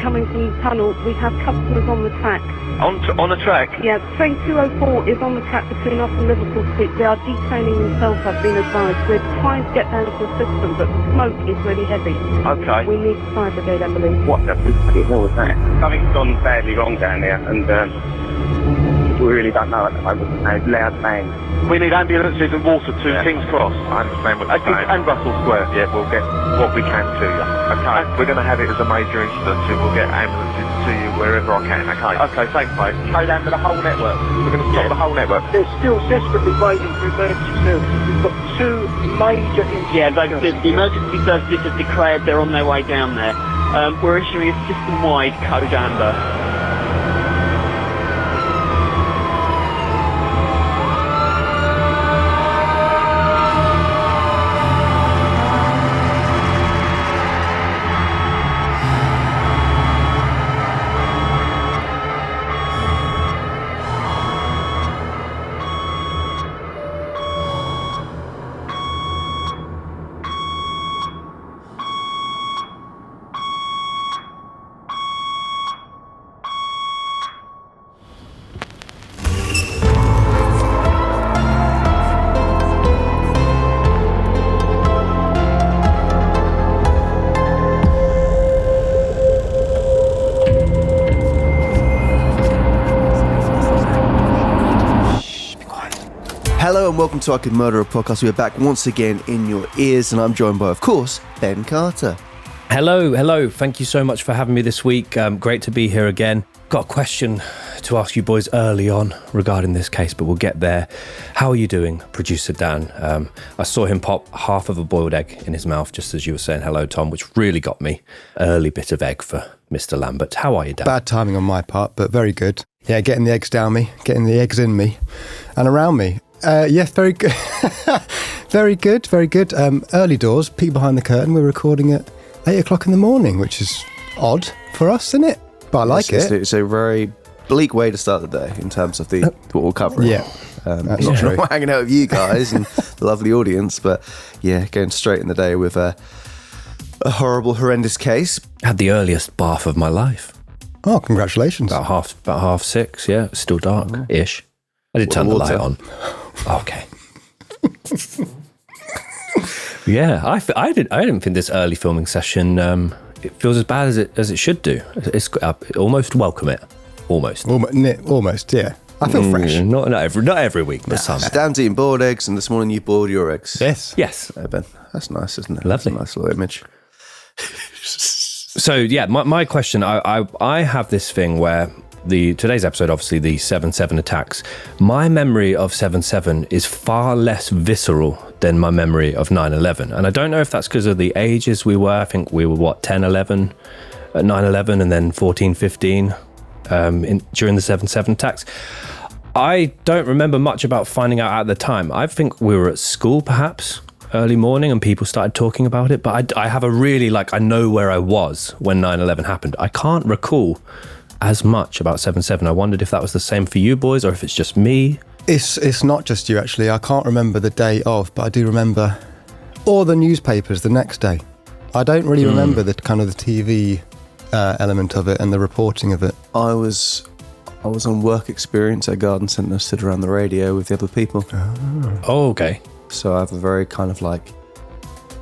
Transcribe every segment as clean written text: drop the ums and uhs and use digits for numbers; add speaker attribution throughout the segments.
Speaker 1: coming from the tunnel. We have customers on the track.
Speaker 2: On a track?
Speaker 1: Yeah, train 204 is on the track between us and Liverpool Street. They are detaining themselves, I've been advised. We're trying to get down to the system, but the smoke is really heavy.
Speaker 2: Okay.
Speaker 1: We need fire brigade, I believe.
Speaker 2: What the bloody hell was that? Something's gone badly wrong down there, and we really don't know at the moment. There's loud bangs. We need ambulances and water to King's Cross. I understand what you're saying. And Russell Square. Yeah, we'll get what we can to you. Okay. We're going to have it as a major incident, so we'll get ambulances to you wherever I can. Okay. Okay, thanks, mate. Go down to the whole network. We're going to stop the whole network. They're still desperately waiting for emergency services. We've got two major incidents.
Speaker 3: Yeah, the emergency services have declared they're on their way down there. We're issuing a system-wide code amber.
Speaker 4: Hello and welcome to I Could Murder a Podcast. We're back once again in your ears, and I'm joined by, of course, Ben Carter.
Speaker 5: Hello. Thank you so much for having me this week. Great to be here again. Got a question to ask you boys early on regarding this case, but we'll get there. How are you doing, producer Dan? I saw him pop half of a boiled egg in his mouth just as you were saying hello, Tom, which really got me. Early bit of egg for Mr. Lambert. How are you, Dan?
Speaker 6: Bad timing on my part, but very good. Yeah, getting the eggs down me, getting the eggs in me and around me. Yes, very good. very good. Early doors, peek behind the curtain. We're recording at 8 o'clock in the morning, which is odd for us, isn't it? But I like it.
Speaker 4: It's a very bleak way to start the day in terms of what we're covering.
Speaker 6: Yeah, that's
Speaker 4: not
Speaker 6: true.
Speaker 4: hanging out with you guys and the lovely audience, but yeah, going straight in the day with a horrible, horrendous case.
Speaker 5: Had the earliest bath of my life.
Speaker 6: Oh, congratulations.
Speaker 5: About half 6, yeah. It's still dark-ish. I did turn the light on. Okay. Yeah, I didn't think this early filming session, it feels as bad as it should do. It's almost welcome it. Almost,
Speaker 6: yeah. I feel fresh.
Speaker 5: Not every week, but some.
Speaker 4: Dan's eating boiled eggs, and this morning you boiled your eggs.
Speaker 5: Yes.
Speaker 4: Oh, Ben, that's nice, isn't it?
Speaker 5: Lovely.
Speaker 4: That's a nice little image.
Speaker 5: So yeah, my question, I have this thing where today's episode, obviously the 7/7 attacks. My memory of 7/7 is far less visceral than my memory of 9/11, and I don't know if that's because of the ages we were. I think we were 10, 11 at 9/11, and then 14, 15 during the 7/7 attacks. I don't remember much about finding out at the time. I think we were at school, perhaps early morning, and people started talking about it. But I have a really I know where I was when 9/11 happened. I can't recall as much about 7/7. I wondered if that was the same for you boys, or if it's just me.
Speaker 6: It's not just you, actually. I can't remember the day of, but I do remember all the newspapers the next day. I don't really remember the kind of the TV element of it and the reporting of it.
Speaker 4: I was on work experience at a garden centre, stood around the radio with the other people.
Speaker 5: Oh, okay.
Speaker 4: So I have a very kind of I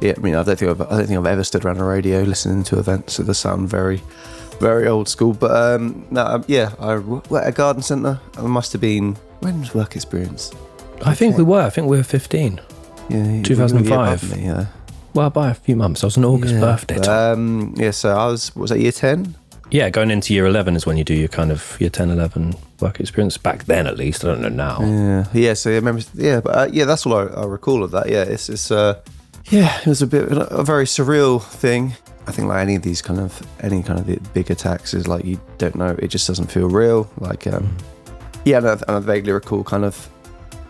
Speaker 4: don't think I've ever stood around a radio listening to events. So they sound very, very old school. But I worked at a garden centre. I must have been, when was work experience?
Speaker 5: I think we were 15.
Speaker 4: Yeah,
Speaker 5: 2005.
Speaker 4: Me, yeah.
Speaker 5: Well, by a few months. I was an August birthday.
Speaker 4: So I was that year 10?
Speaker 5: Yeah, going into year 11 is when you do your kind of year 10, 11 work experience. Back then, at least. I don't know now.
Speaker 4: Yeah. So I remember. Yeah, but that's all I recall of that. Yeah, it's it was a very surreal thing. I think any kind of the big attacks is you don't know. It just doesn't feel real. And I vaguely recall kind of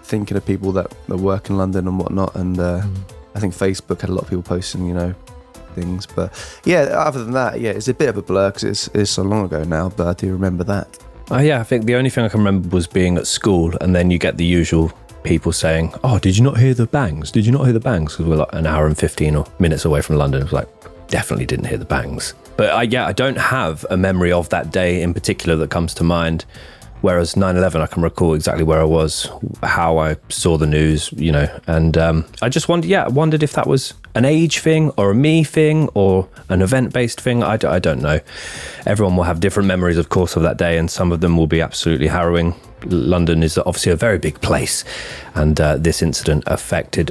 Speaker 4: thinking of people that work in London and whatnot, and I think Facebook had a lot of people posting, things. But yeah, other than that, it's a bit of a blur because it's so long ago now, but I do remember that.
Speaker 5: I think the only thing I can remember was being at school, and then you get the usual people saying, "Oh, did you not hear the bangs? Did you not hear the bangs?" Because we're an hour and 15 minutes away from London. It was definitely didn't hear the bangs. But I don't have a memory of that day in particular that comes to mind. Whereas 9/11, I can recall exactly where I was, how I saw the news, and I just wondered if that was an age thing or a me thing or an event-based thing. I don't know. Everyone will have different memories, of course, of that day, and some of them will be absolutely harrowing. London is obviously a very big place, and this incident affected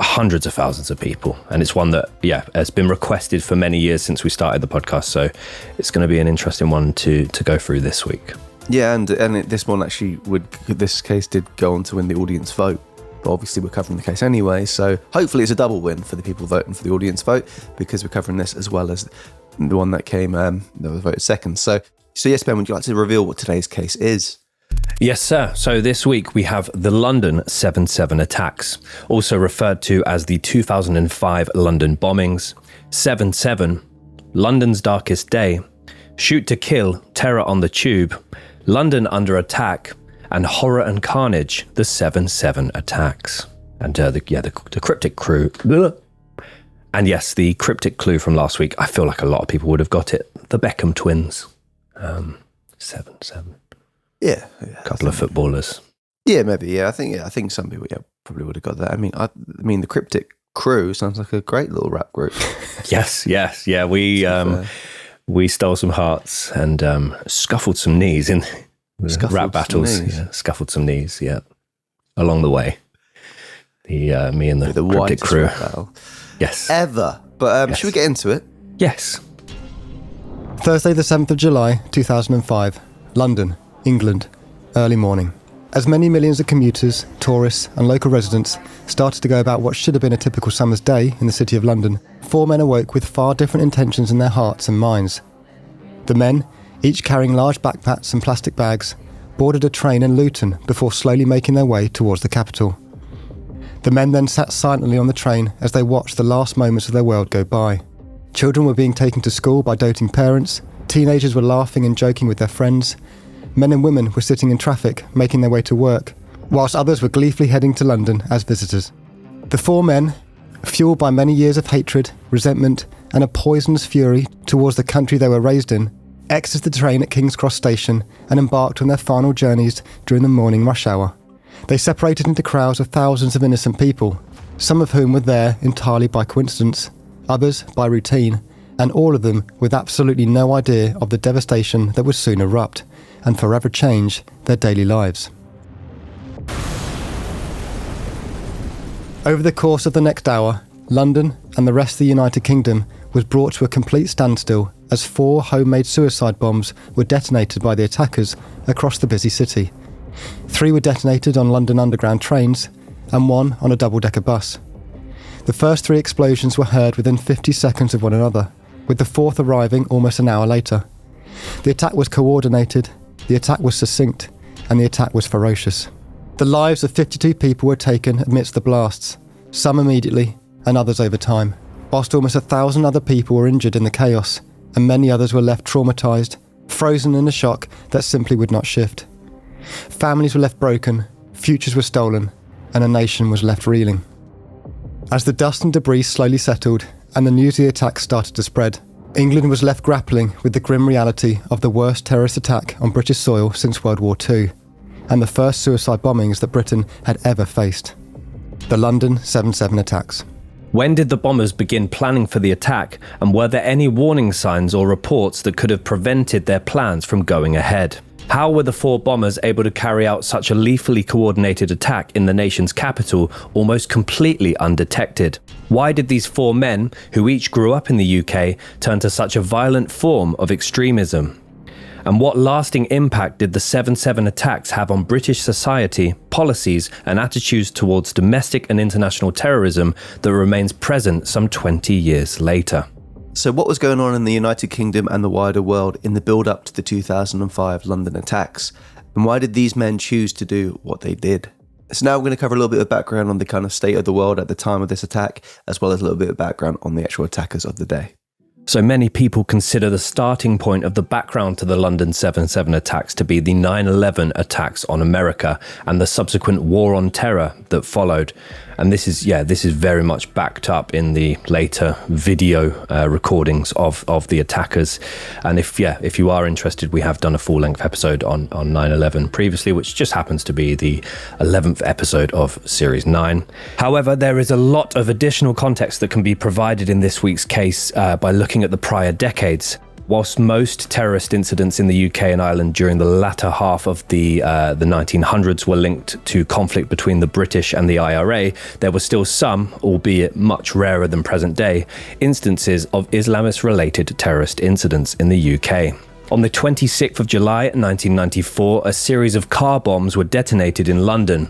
Speaker 5: hundreds of thousands of people, and it's one that has been requested for many years since we started the podcast, so it's going to be an interesting one to go through this week.
Speaker 4: Yeah, and this one actually this case did go on to win the audience vote, but obviously we're covering the case anyway, so hopefully it's a double win for the people voting for the audience vote, because we're covering this as well as the one that came that was voted second. So yes, Ben, would you like to reveal what today's case is?
Speaker 5: Yes, sir. So this week we have the London 7/7 attacks, also referred to as the 2005 London bombings, 7/7, London's darkest day, shoot to kill, terror on the tube, London under attack, and horror and carnage, the 7/7 attacks. And the Cryptic crew. And yes, the Cryptic clue from last week, I feel like a lot of people would have got it. The Beckham twins. 7/7.
Speaker 4: Yeah.
Speaker 5: A couple of footballers.
Speaker 4: Yeah, maybe. Yeah, I think some people probably would have got that. I mean, the Cryptic crew sounds like a great little rap group.
Speaker 5: Yes. Yeah, we stole some hearts and scuffled some knees in rap battles. Scuffled some knees, along the way. Me and the Cryptic crew.
Speaker 4: Battle.
Speaker 5: Yes.
Speaker 4: Ever. But should we get into it?
Speaker 5: Yes.
Speaker 6: Thursday the 7th of July 2005, London, England, early morning. As many millions of commuters, tourists and local residents started to go about what should have been a typical summer's day in the city of London, 4 men awoke with far different intentions in their hearts and minds. The men, each carrying large backpacks and plastic bags, boarded a train in Luton before slowly making their way towards the capital. The men then sat silently on the train as they watched the last moments of their world go by. Children were being taken to school by doting parents, teenagers were laughing and joking with their friends, men and women were sitting in traffic, making their way to work, whilst others were gleefully heading to London as visitors. The 4 men, fueled by many years of hatred, resentment, and a poisonous fury towards the country they were raised in, exited the train at King's Cross Station and embarked on their final journeys during the morning rush hour. They separated into crowds of thousands of innocent people, some of whom were there entirely by coincidence, others by routine, and all of them with absolutely no idea of the devastation that would soon erupt and forever change their daily lives. Over the course of the next hour, London and the rest of the United Kingdom was brought to a complete standstill as 4 homemade suicide bombs were detonated by the attackers across the busy city. 3 were detonated on London Underground trains and 1 on a double-decker bus. The first 3 explosions were heard within 50 seconds of one another, with the 4th arriving almost an hour later. The attack was coordinated, the attack was succinct, and the attack was ferocious. The lives of 52 people were taken amidst the blasts, some immediately and others over time, whilst almost 1,000 other people were injured in the chaos, and many others were left traumatised, frozen in a shock that simply would not shift. Families were left broken, futures were stolen, and a nation was left reeling. As the dust and debris slowly settled and the news of the attack started to spread, England was left grappling with the grim reality of the worst terrorist attack on British soil since World War II, and the first suicide bombings that Britain had ever faced. The London 7/7 attacks.
Speaker 5: When did the bombers begin planning for the attack, and were there any warning signs or reports that could have prevented their plans from going ahead? How were the 4 bombers able to carry out such a lethally coordinated attack in the nation's capital almost completely undetected? Why did these 4 men, who each grew up in the UK, turn to such a violent form of extremism? And what lasting impact did the 7/7 attacks have on British society, policies, and attitudes towards domestic and international terrorism that remains present some 20 years later?
Speaker 4: So what was going on in the United Kingdom and the wider world in the build-up to the 2005 London attacks? And why did these men choose to do what they did? So now we're going to cover a little bit of background on the kind of state of the world at the time of this attack, as well as a little bit of background on the actual attackers of the day.
Speaker 5: So many people consider the starting point of the background to the London 7/7 attacks to be the 9/11 attacks on America and the subsequent war on terror that followed. And this is very much backed up in the later video recordings of the attackers. And if you are interested, we have done a full-length episode on 9/11 previously, which just happens to be the 11th episode of Series 9. However, there is a lot of additional context that can be provided in this week's case by looking at the prior decades. Whilst most terrorist incidents in the UK and Ireland during the latter half of the 1900s were linked to conflict between the British and the IRA, there were still some, albeit much rarer than present day, instances of Islamist-related terrorist incidents in the UK. On the 26th of July 1994, a series of car bombs were detonated in London.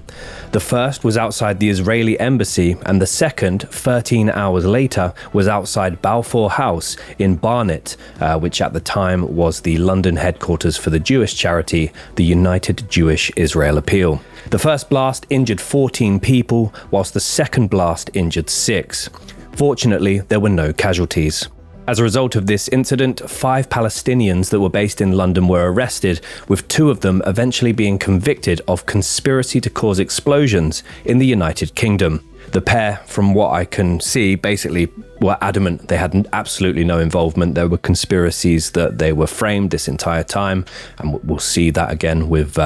Speaker 5: The first was outside the Israeli embassy, and the second, 13 hours later, was outside Balfour House in Barnet, which at the time was the London headquarters for the Jewish charity, the United Jewish Israel Appeal. The first blast injured 14 people, whilst the second blast injured 6. Fortunately, there were no casualties. As a result of this incident, 5 Palestinians that were based in London were arrested, with 2 of them eventually being convicted of conspiracy to cause explosions in the United Kingdom. The pair, from what I can see, basically were adamant they had absolutely no involvement. There were conspiracies that they were framed this entire time, and we'll see that again with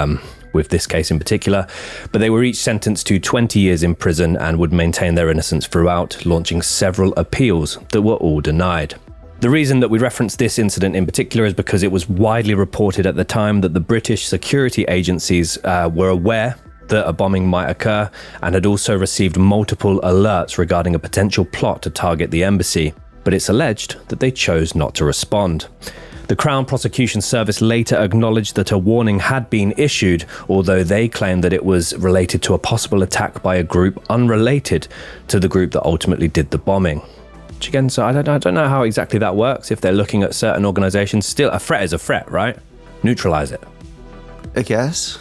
Speaker 5: this case in particular. But they were each sentenced to 20 years in prison and would maintain their innocence throughout, launching several appeals that were all denied. The reason that we reference this incident in particular is because it was widely reported at the time that the British security agencies were aware that a bombing might occur and had also received multiple alerts regarding a potential plot to target the embassy, but it's alleged that they chose not to respond. The Crown Prosecution Service later acknowledged that a warning had been issued, although they claimed that it was related to a possible attack by a group unrelated to the group that ultimately did the bombing. Again, so I don't know how exactly that works. If they're looking at certain organizations, still a threat is a threat, right? Neutralize it.
Speaker 4: I guess.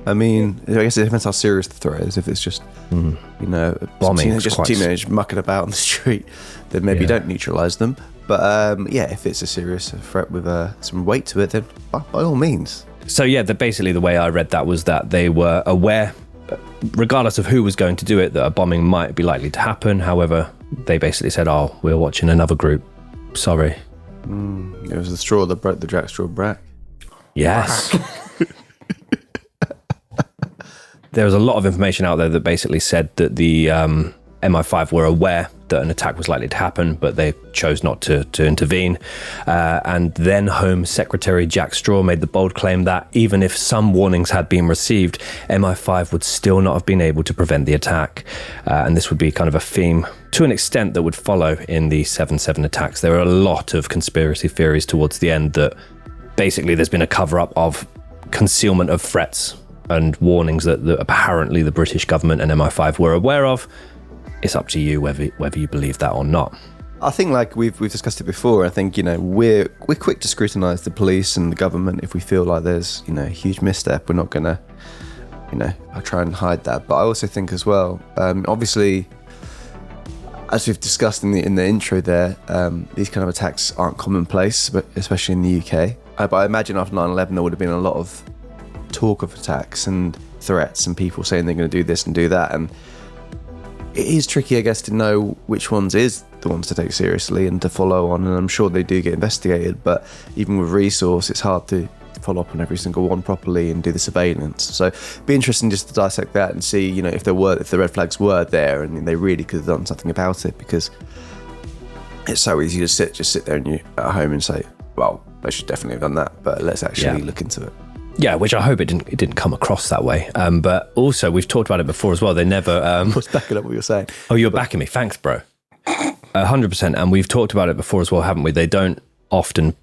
Speaker 4: I mean, I guess it depends how serious the threat is. If it's just,
Speaker 5: bombing,
Speaker 4: just teenage mucking about on the street, then maybe don't neutralize them. But if it's a serious threat with some weight to it, then by all means.
Speaker 5: So basically the way I read that was that they were aware, regardless of who was going to do it, that a bombing might be likely to happen. However, they basically said, we're watching another group. Sorry.
Speaker 4: It was the straw that broke the Jack Straw Brack.
Speaker 5: Yes. There was a lot of information out there that basically said that the MI5 were aware that an attack was likely to happen, but they chose not to intervene. And then Home Secretary Jack Straw made the bold claim that even if some warnings had been received, MI5 would still not have been able to prevent the attack. And this would be kind of a theme to an extent that would follow in the 7/7 attacks. There are a lot of conspiracy theories towards the end that basically there's been a cover-up of concealment of threats and warnings that apparently the British government and MI5 were aware of. It's up to you whether you believe that or not.
Speaker 4: I think, like we've discussed it before, I think we're quick to scrutinise the police and the government if we feel like there's a huge misstep. We're not gonna I try and hide that. But I also think as well, obviously, as we've discussed in the intro there, these kind of attacks aren't commonplace, but especially in the UK. But I imagine after 9/11 there would have been a lot of talk of attacks and threats and people saying they're going to do this and do that, and it is tricky, I guess, to know which ones is the ones to take seriously and to follow on, and I'm sure they do get investigated, but even with resource, it's hard to follow up on every single one properly and do the surveillance. So it'd be interesting just to dissect that and see, if the red flags were there and they really could have done something about it, because it's so easy to sit there and you at home and say, well, they should definitely have done that, but let's actually look into it.
Speaker 5: Yeah, which I hope it didn't come across that way. But also, we've talked about it before as well. They never... I
Speaker 4: was backing up what you're saying.
Speaker 5: Oh, you're backing me. Thanks, bro. 100%. And we've talked about it before as well, haven't we? They don't often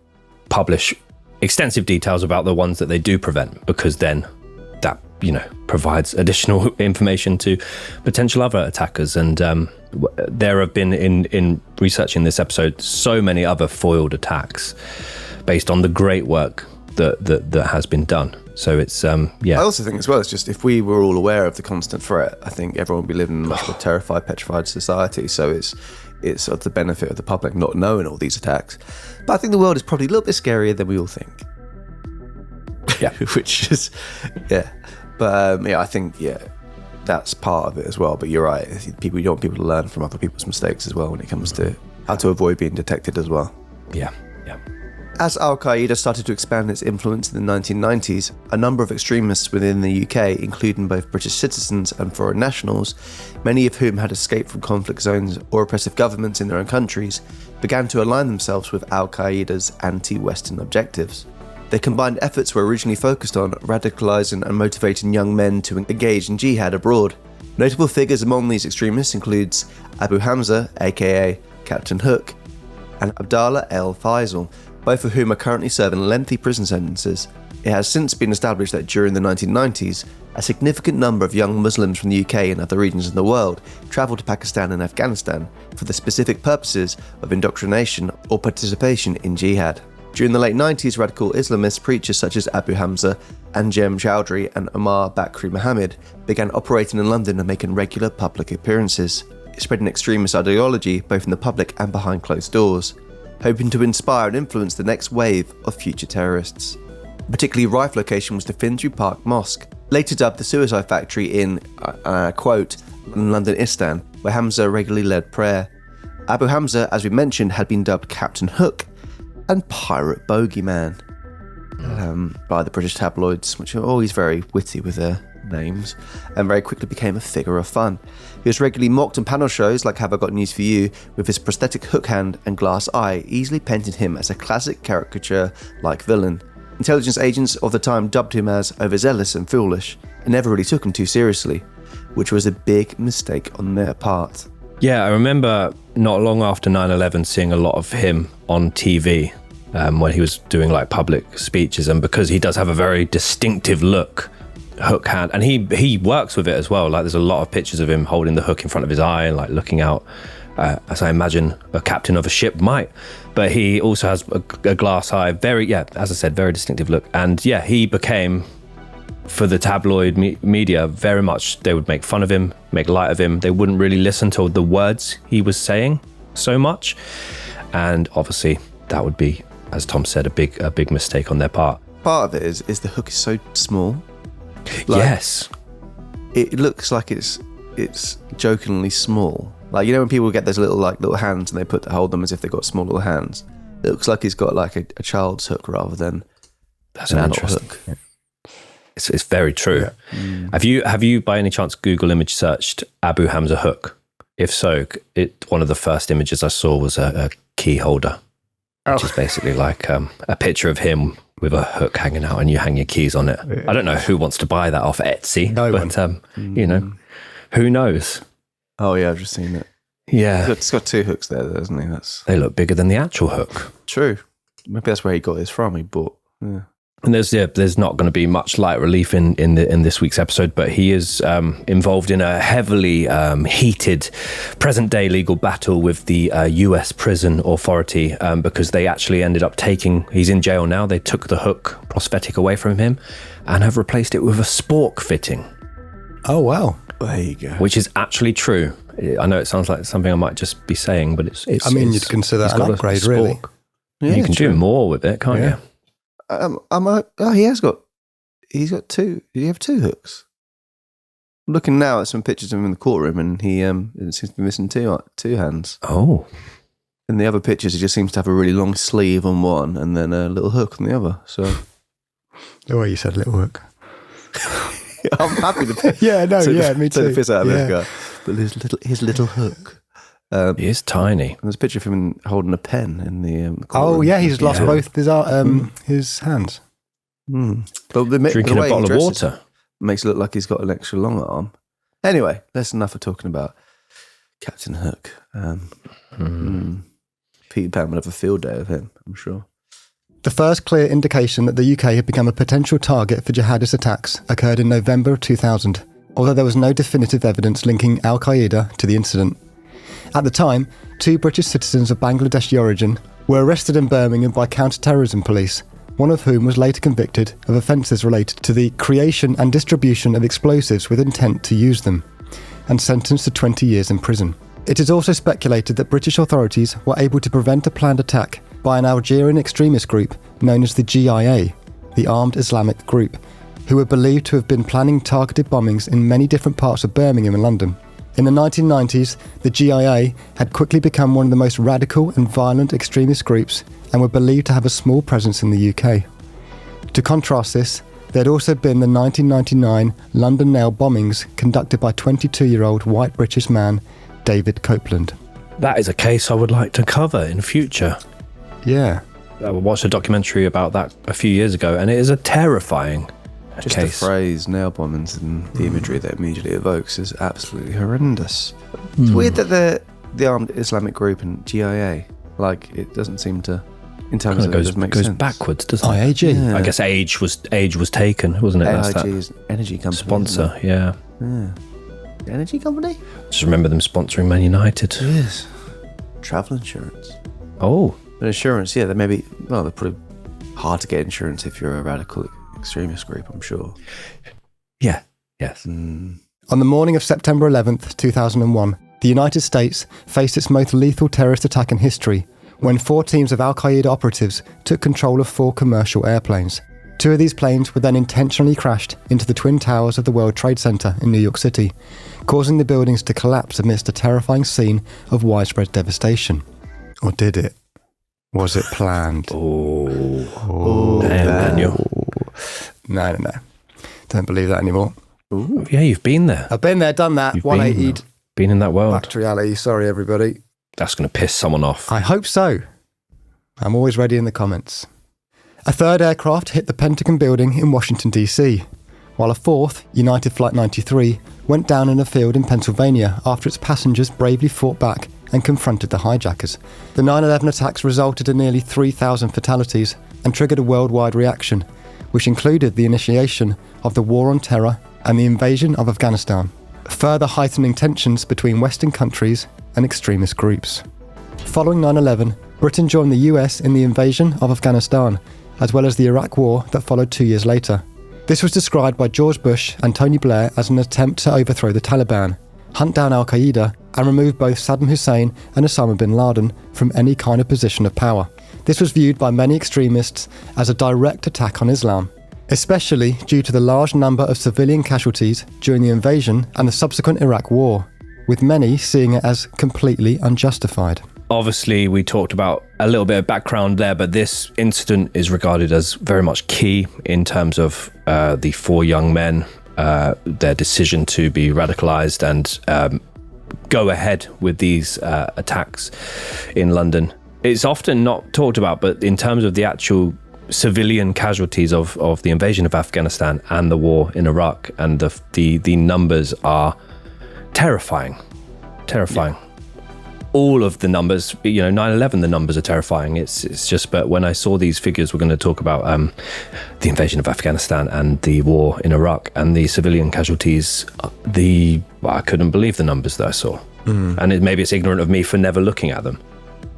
Speaker 5: publish extensive details about the ones that they do prevent, because then that, provides additional information to potential other attackers. And there have been, in researching this episode, so many other foiled attacks based on the great work that has been done. So it's I
Speaker 4: also think as well, it's just if we were all aware of the constant threat, I think everyone would be living in a much more terrified, petrified society. So it's of the benefit of the public not knowing all these attacks. But I think the world is probably a little bit scarier than we all think.
Speaker 5: Yeah.
Speaker 4: Which is, but I think, that's part of it as well. But you're right. You don't want people to learn from other people's mistakes as well when it comes to how to avoid being detected as well.
Speaker 5: Yeah.
Speaker 4: As Al-Qaeda started to expand its influence in the 1990s, a number of extremists within the UK, including both British citizens and foreign nationals, many of whom had escaped from conflict zones or oppressive governments in their own countries, began to align themselves with Al-Qaeda's anti-Western objectives. Their combined efforts were originally focused on radicalizing and motivating young men to engage in jihad abroad. Notable figures among these extremists includes Abu Hamza, aka Captain Hook, and Abdallah El Faisal, both of whom are currently serving lengthy prison sentences. It has since been established that during the 1990s, a significant number of young Muslims from the UK and other regions of the world travelled to Pakistan and Afghanistan for the specific purposes of indoctrination or participation in jihad. During the late 90s, radical Islamist preachers such as Abu Hamza, Anjem Chowdhury and Omar Bakri Mohammed began operating in London and making regular public appearances, spreading extremist ideology both in the public and behind closed doors, hoping to inspire and influence the next wave of future terrorists. A particularly rife location was the Finsbury Park Mosque, later dubbed the Suicide Factory in, quote, London Istan, where Hamza regularly led prayer. Abu Hamza, as we mentioned, had been dubbed Captain Hook and Pirate Bogeyman by the British tabloids, which are always very witty with their names, and very quickly became a figure of fun. He was regularly mocked on panel shows like Have I Got News For You, with his prosthetic hook hand and glass eye easily painting him as a classic caricature-like villain. Intelligence agents of the time dubbed him as overzealous and foolish, and never really took him too seriously, which was a big mistake on their part.
Speaker 5: Yeah, I remember not long after 9/11 seeing a lot of him on TV when he was doing like public speeches, and because he does have a very distinctive look, hook hand, and he works with it as well. Like there's a lot of pictures of him holding the hook in front of his eye and like looking out, as I imagine a captain of a ship might. But he also has a glass eye, as I said, very distinctive look. And yeah, he became, for the tabloid media, very much, they would make fun of him, make light of him. They wouldn't really listen to the words he was saying so much. And obviously that would be, as Tom said, a big mistake on their part.
Speaker 4: Part of it is the hook is so small.
Speaker 5: Yes.
Speaker 4: It looks like it's jokingly small. Like, you know when people get those little hands and they hold them as if they've got small little hands? It looks like he's got like a child's hook rather than an adult hook.
Speaker 5: Yeah. It's very true. Yeah. Have you by any chance Google image searched Abu Hamza hook? If so, one of the first images I saw was a key holder, which is basically like a picture of him with a hook hanging out and you hang your keys on it. Yeah. I don't know who wants to buy that off Etsy, you know, who knows?
Speaker 4: Oh yeah, I've just seen it.
Speaker 5: Yeah.
Speaker 4: It's got two hooks there, doesn't he?
Speaker 5: They look bigger than the actual hook.
Speaker 4: True. Maybe that's where he got his from. He bought. Yeah.
Speaker 5: And there's not going to be much light relief in this week's episode, but he is involved in a heavily heated present-day legal battle with the US prison authority because they actually ended up he's in jail now. They took the hook prosthetic away from him and have replaced it with a spork fitting.
Speaker 6: Oh, wow.
Speaker 4: There you go.
Speaker 5: Which is actually true. I know it sounds like something I might just be saying, but it's
Speaker 6: you'd consider that an upgrade, really.
Speaker 5: Yeah, you can do more with it, can't you?
Speaker 4: He's got two. Did he have two hooks? I'm looking now at some pictures of him in the courtroom, and he seems to be missing two hands.
Speaker 5: Oh.
Speaker 4: In the other pictures, he just seems to have a really long sleeve on one, and then a little hook on the other. So,
Speaker 6: the way you said little hook.
Speaker 4: I'm happy to.
Speaker 6: Me too.
Speaker 4: Take the piss out of this guy, but his little hook.
Speaker 5: He is tiny.
Speaker 4: There's a picture of him holding a pen in the.
Speaker 6: Oh yeah, he's lost both his hands.
Speaker 4: But
Speaker 5: drinking a bottle of water
Speaker 4: makes it look like he's got an extra long arm. Anyway, that's enough of talking about Captain Hook. Peter Pan would have a field day of him, I'm sure.
Speaker 6: The first clear indication that the UK had become a potential target for jihadist attacks occurred in November of 2000, although there was no definitive evidence linking Al-Qaeda to the incident. At the time, 2 British citizens of Bangladeshi origin were arrested in Birmingham by counter-terrorism police, one of whom was later convicted of offences related to the creation and distribution of explosives with intent to use them, and sentenced to 20 years in prison. It is also speculated that British authorities were able to prevent a planned attack by an Algerian extremist group known as the GIA, the Armed Islamic Group, who were believed to have been planning targeted bombings in many different parts of Birmingham and London. In the 1990s, the GIA had quickly become one of the most radical and violent extremist groups and were believed to have a small presence in the UK. To contrast this, there had also been the 1999 London nail bombings conducted by 22-year-old white British man David Copeland.
Speaker 5: That is a case I would like to cover in future.
Speaker 6: Yeah.
Speaker 5: I watched a documentary about that a few years ago, and it is a terrifying
Speaker 4: Just
Speaker 5: case.
Speaker 4: the phrase nail bombings and the imagery that immediately evokes is absolutely horrendous. It's weird that the armed Islamic group and GIA, like, it doesn't seem to, in terms of it doesn't make
Speaker 5: goes
Speaker 4: sense.
Speaker 5: backwards, doesn't it?
Speaker 6: IAG.
Speaker 4: Yeah.
Speaker 5: I guess age was taken, wasn't it? That's
Speaker 4: AIG
Speaker 5: that
Speaker 4: is an energy company.
Speaker 5: sponsor, yeah.
Speaker 4: Yeah. The energy company?
Speaker 5: Just remember them sponsoring Man United.
Speaker 4: Yes. Travel insurance.
Speaker 5: Oh,
Speaker 4: But insurance, yeah, they're probably hard to get insurance if you're a radical extremist group, I'm sure.
Speaker 5: yeah, yes.
Speaker 6: On the morning of September 11th, 2001, the United States faced its most lethal terrorist attack in history when 4 teams of Al-Qaeda operatives took control of 4 commercial airplanes. 2 of these planes were then intentionally crashed into the Twin Towers of the World Trade Center in New York City, causing the buildings to collapse amidst a terrifying scene of widespread devastation. Or did it? Was it planned?
Speaker 5: Oh, damn, Daniel.
Speaker 6: No. Don't believe that anymore.
Speaker 4: Ooh.
Speaker 5: Yeah, you've been there.
Speaker 6: I've been there, done that.
Speaker 5: You've
Speaker 6: 180'd.
Speaker 5: been in that world.
Speaker 6: Back to reality. Sorry, everybody.
Speaker 5: That's going to piss someone off.
Speaker 6: I hope so. I'm always ready in the comments. A 3rd aircraft hit the Pentagon building in Washington, D.C., while a 4th, United Flight 93, went down in a field in Pennsylvania after its passengers bravely fought back and confronted the hijackers. The 9/11 attacks resulted in nearly 3,000 fatalities and triggered a worldwide reaction, which included the initiation of the War on Terror and the invasion of Afghanistan, further heightening tensions between Western countries and extremist groups. Following 9/11, Britain joined the US in the invasion of Afghanistan, as well as the Iraq War that followed 2 years later. This was described by George Bush and Tony Blair as an attempt to overthrow the Taliban, hunt down Al-Qaeda, and remove both Saddam Hussein and Osama bin Laden from any kind of position of power. This was viewed by many extremists as a direct attack on Islam, especially due to the large number of civilian casualties during the invasion and the subsequent Iraq War, with many seeing it as completely unjustified.
Speaker 5: Obviously, we talked about a little bit of background there, but this incident is regarded as very much key in terms of the 4 young men, their decision to be radicalized and go ahead with these attacks in London. It's often not talked about, but in terms of the actual civilian casualties of the invasion of Afghanistan and the war in Iraq, and the numbers are terrifying. Yeah. All of the numbers, 9/11, the numbers are terrifying. It's just, but when I saw these figures, we're going to talk about the invasion of Afghanistan and the war in Iraq and the civilian casualties. I couldn't believe the numbers that I saw, and maybe it's ignorant of me for never looking at them.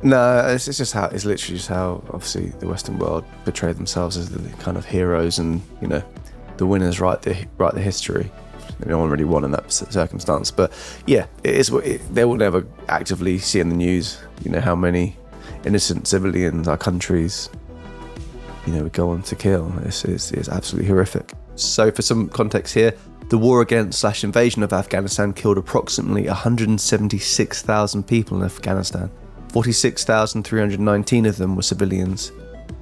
Speaker 4: No, it's literally just how obviously the Western world portray themselves as the kind of heroes, and the winners write the history. No one really won in that circumstance, but yeah, they will never actively see in the news, how many innocent civilians our countries, would go on to kill. It's absolutely horrific. So for some context here, the war against/invasion of Afghanistan killed approximately 176,000 people in Afghanistan. 46,319 of them were civilians.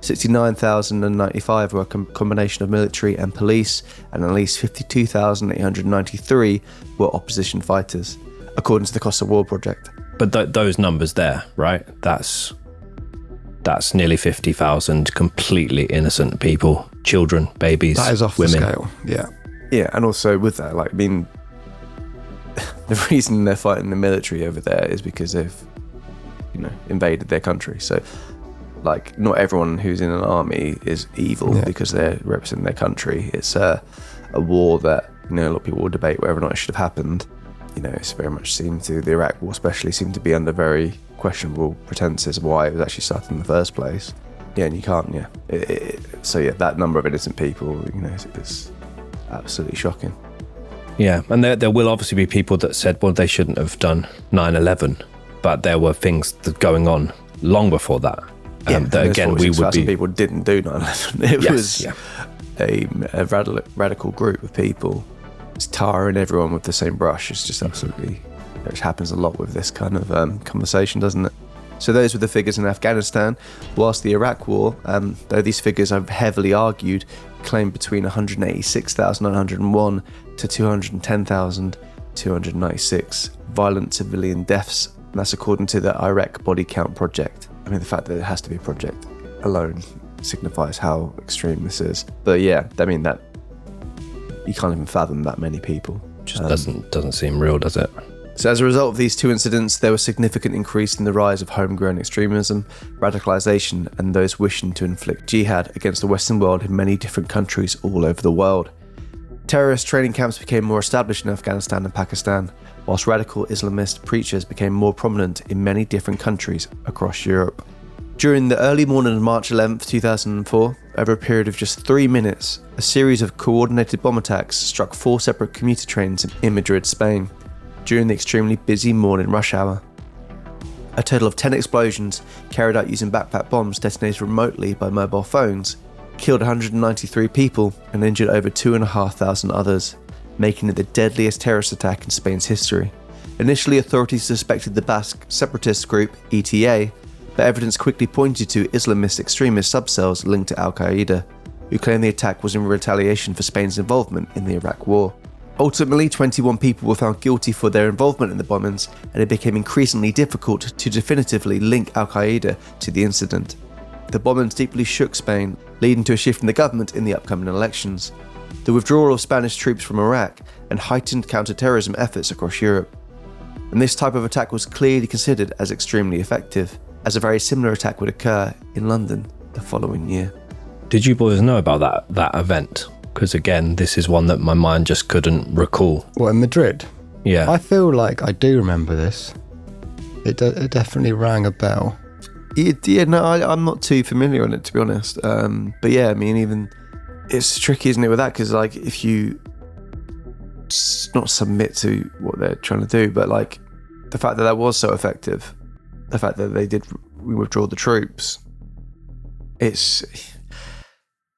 Speaker 4: 69,095 were a combination of military and police, and at least 52,893 were opposition fighters, according to the Cost of War project.
Speaker 5: But those numbers there, right? That's nearly 50,000 completely innocent people, children, babies,
Speaker 6: That is off
Speaker 5: women.
Speaker 6: the scale, yeah.
Speaker 4: Yeah, and also with that, the reason they're fighting the military over there is because they've, invaded their country. So, not everyone who's in an army is evil because they're representing their country. It's a war that, a lot of people will debate whether or not it should have happened. It's very much the Iraq War especially seemed to be under very questionable pretenses of why it was actually started in the first place. Yeah, and you can't, that number of innocent people, it's absolutely shocking.
Speaker 5: Yeah, and there will obviously be people that said, well, they shouldn't have done 9/11, but there were things going on long before that. That again, we would be.
Speaker 4: People didn't do 9/11. It was a radical group of people is tarring everyone with the same brush. It's just absolutely, which happens a lot with this kind of conversation, doesn't it? So those were the figures in Afghanistan, whilst the Iraq War, though these figures are heavily argued, claimed between 186,901 to 210,296 violent civilian deaths. And that's according to the Iraq Body Count Project. I mean, the fact that it has to be a project alone signifies how extreme this is. But yeah, I mean, that you can't even fathom that many people.
Speaker 5: Just doesn't seem real, does it?
Speaker 4: So as a result of these two incidents, there was a significant increase in the rise of homegrown extremism, radicalization, and those wishing to inflict jihad against the Western world in many different countries all over the world. Terrorist training camps became more established in Afghanistan and Pakistan, whilst radical Islamist preachers became more prominent in many different countries across Europe. During the early morning of March 11th, 2004, over a period of just 3 minutes, a series of coordinated bomb attacks struck 4 separate commuter trains in Madrid, Spain, during the extremely busy morning rush hour. A total of 10 explosions, carried out using backpack bombs detonated remotely by mobile phones, killed 193 people and injured over 2,500 others, making it the deadliest terrorist attack in Spain's history. Initially, authorities suspected the Basque separatist group ETA, but evidence quickly pointed to Islamist extremist subcells linked to Al-Qaeda, who claimed the attack was in retaliation for Spain's involvement in the Iraq War. Ultimately, 21 people were found guilty for their involvement in the bombings, and it became increasingly difficult to definitively link Al-Qaeda to the incident. The bombings deeply shook Spain, leading to a shift in the government in the upcoming elections, the withdrawal of Spanish troops from Iraq, and heightened counter-terrorism efforts across Europe. And this type of attack was clearly considered as extremely effective, as a very similar attack would occur in London the following year.
Speaker 5: Did you boys know about that event? Because again, this is one that my mind just couldn't recall.
Speaker 6: What, in Madrid?
Speaker 5: Yeah.
Speaker 6: I feel like I do remember this. It definitely rang a bell.
Speaker 4: Yeah, no, I'm not too familiar on it, to be honest. But yeah, I mean, even it's tricky, isn't it, with that? Because like, if you not submit to what they're trying to do, but like the fact that was so effective, the fact that they did withdraw the troops, it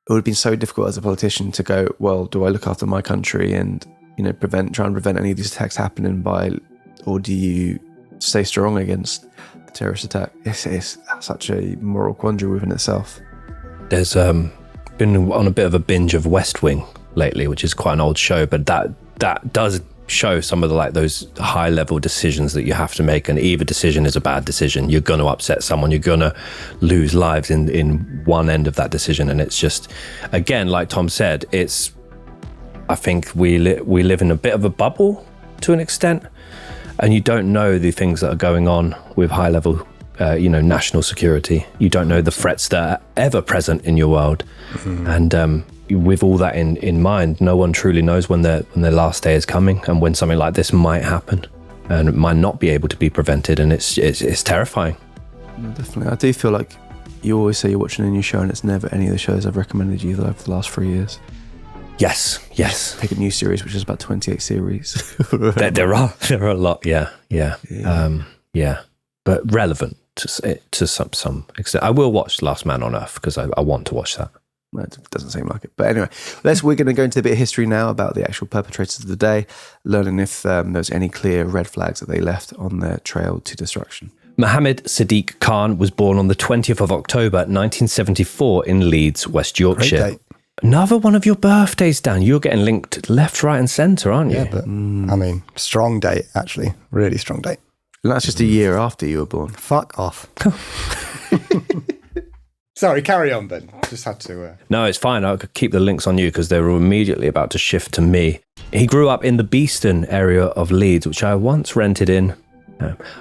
Speaker 4: would have been so difficult as a politician to go, well, do I look after my country and, you know, try and prevent any of these attacks happening or do you stay strong against the terrorist attack? It's such a moral quandary within itself.
Speaker 5: There's been on a bit of a binge of West Wing lately, which is quite an old show, but that does show some of those high level decisions that you have to make, and either decision is a bad decision. You're going to upset someone, you're going to lose lives in one end of that decision. And it's just, again, like Tom said, I think we live in a bit of a bubble to an extent, and you don't know the things that are going on with high level national security. You don't know the threats that are ever present in your world. And with all that in mind, no one truly knows when their last day is coming and when something like this might happen and it might not be able to be prevented, and it's terrifying.
Speaker 4: Definitely. I do feel like you always say you're watching a new show and it's never any of the shows I've recommended you over the last 3 years.
Speaker 5: Yes.
Speaker 4: Pick a new series, which is about 28 series.
Speaker 5: there are a lot, yeah. But relevant to some extent. I will watch Last Man on Earth because I want to watch that.
Speaker 4: Well, it doesn't seem like it. But anyway, we're going to go into a bit of history now about the actual perpetrators of the day, learning if there's any clear red flags that they left on their trail to destruction.
Speaker 5: Mohammed Sadiq Khan was born on the 20th of October 1974 in Leeds, West Yorkshire.
Speaker 6: Great date.
Speaker 5: Another one of your birthdays, Dan. You're getting linked left, right and centre, aren't you?
Speaker 6: Yeah, but I mean, strong date, actually. Really strong date.
Speaker 4: And that's just a year after you were born.
Speaker 6: Fuck off. Sorry, carry on, Ben. Just had to...
Speaker 5: No, it's fine. I could keep the links on you because they were immediately about to shift to me. He grew up in the Beeston area of Leeds, which I once rented in.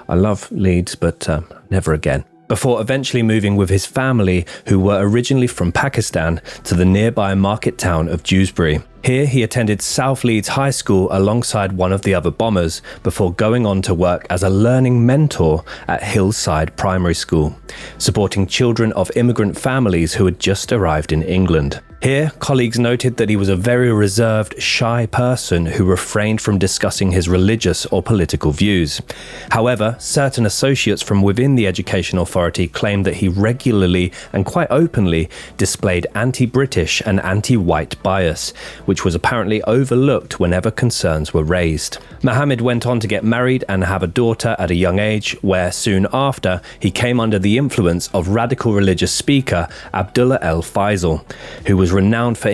Speaker 5: I love Leeds, but never again. Before eventually moving with his family, who were originally from Pakistan, to the nearby market town of Dewsbury. Here he attended South Leeds High School alongside one of the other bombers, before going on to work as a learning mentor at Hillside Primary School, supporting children of immigrant families who had just arrived in England. Here, colleagues noted that he was a very reserved, shy person who refrained from discussing his religious or political views. However, certain associates from within the education authority claimed that he regularly and quite openly displayed anti-British and anti-white bias, which was apparently overlooked whenever concerns were raised. Mohammed went on to get married and have a daughter at a young age, where soon after he came under the influence of radical religious speaker Abdullah El Faisal, who was renowned for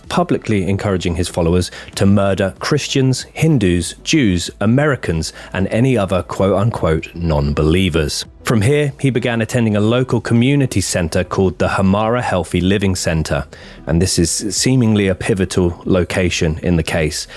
Speaker 5: publicly encouraging his followers to murder Christians, Hindus, Jews, Americans, and any other quote-unquote non-believers. From here, he began attending a local community centre called the Hamara Healthy Living Centre, and this is seemingly a pivotal location in the case.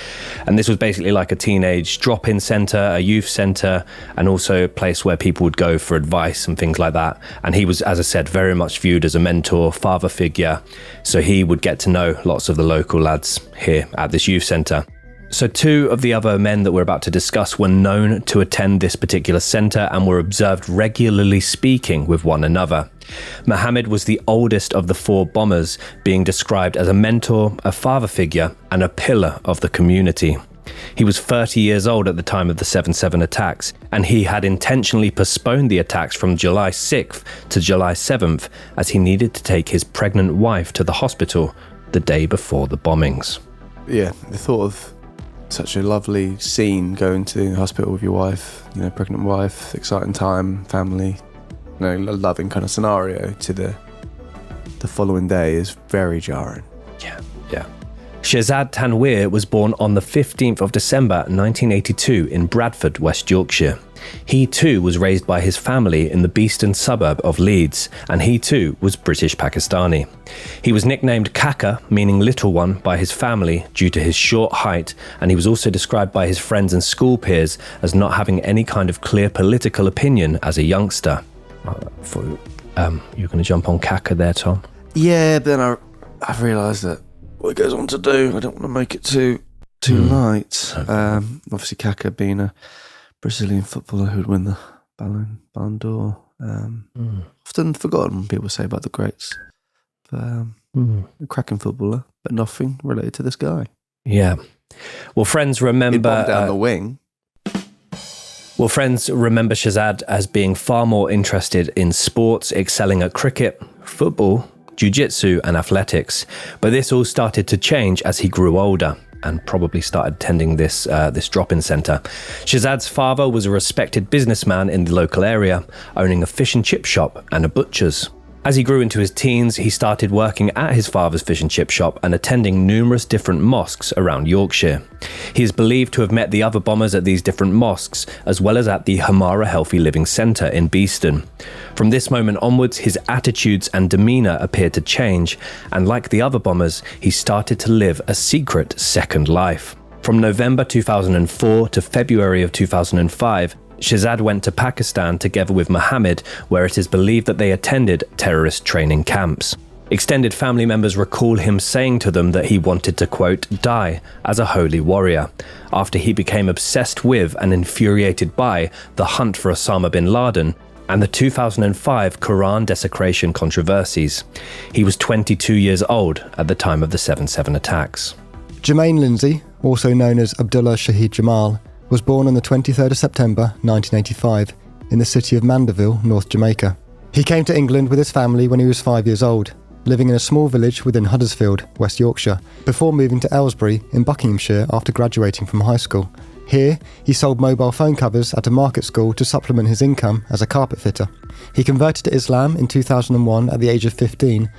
Speaker 5: And this was basically like a teenage drop-in centre, a youth centre, and also a place where people would go for advice and things like that. And he was, as I said, very much viewed as a mentor, father figure, so he would get to know lots of the local lads here at this youth centre. So two of the other men that we're about to discuss were known to attend this particular centre and were observed regularly speaking with one another. Mohammed was the oldest of the four bombers, being described as a mentor, a father figure, and a pillar of the community. He was 30 years old at the time of the 7/7 attacks, and he had intentionally postponed the attacks from July 6th to July 7th as he needed to take his pregnant wife to the hospital the day before the bombings.
Speaker 4: Yeah, the thought of such a lovely scene, going to the hospital with your wife, pregnant wife, exciting time, family, a loving kind of scenario, to the following day is very jarring.
Speaker 5: Yeah. Shehzad Tanweer was born on the 15th of December 1982 in Bradford, West Yorkshire. He too was raised by his family in the Beeston suburb of Leeds, and he too was British Pakistani. He was nicknamed Kaka, meaning little one, by his family due to his short height, and he was also described by his friends and school peers as not having any kind of clear political opinion as a youngster. You're going to jump on Kaka there, Tom?
Speaker 4: Yeah, but then I realised that what he goes on to do, I don't want to make it too light. Obviously, Kaka being a Brazilian footballer who'd win the Ballon d'Or. Often forgotten when people say about the greats. A cracking footballer, but nothing related to this guy.
Speaker 5: Yeah. Well, friends remember...
Speaker 4: He'd bomb down the wing.
Speaker 5: Well, friends remember Shehzad as being far more interested in sports, excelling at cricket, football, jiu-jitsu and athletics. But this all started to change as he grew older and probably started attending this drop-in centre. Shehzad's father was a respected businessman in the local area, owning a fish and chip shop and a butcher's. As he grew into his teens, he started working at his father's fish and chip shop and attending numerous different mosques around Yorkshire. He is believed to have met the other bombers at these different mosques, as well as at the Hamara Healthy Living Centre in Beeston. From this moment onwards, his attitudes and demeanour appeared to change, and like the other bombers, he started to live a secret second life. From November 2004 to February of 2005, Shehzad went to Pakistan together with Mohammed, where it is believed that they attended terrorist training camps. Extended family members recall him saying to them that he wanted to, quote, die as a holy warrior, after he became obsessed with and infuriated by the hunt for Osama bin Laden and the 2005 Quran desecration controversies. He was 22 years old at the time of the 7/7 attacks.
Speaker 6: Jermaine Lindsay, also known as Abdullah Shahid Jamal, was born on the 23rd of September 1985 in the city of Mandeville, North Jamaica. He came to England with his family when he was 5 years old, living in a small village within Huddersfield, West Yorkshire, before moving to Aylesbury in Buckinghamshire after graduating from high school. Here, he sold mobile phone covers at a market school to supplement his income as a carpet fitter. He converted to Islam in 2001 at the age of 15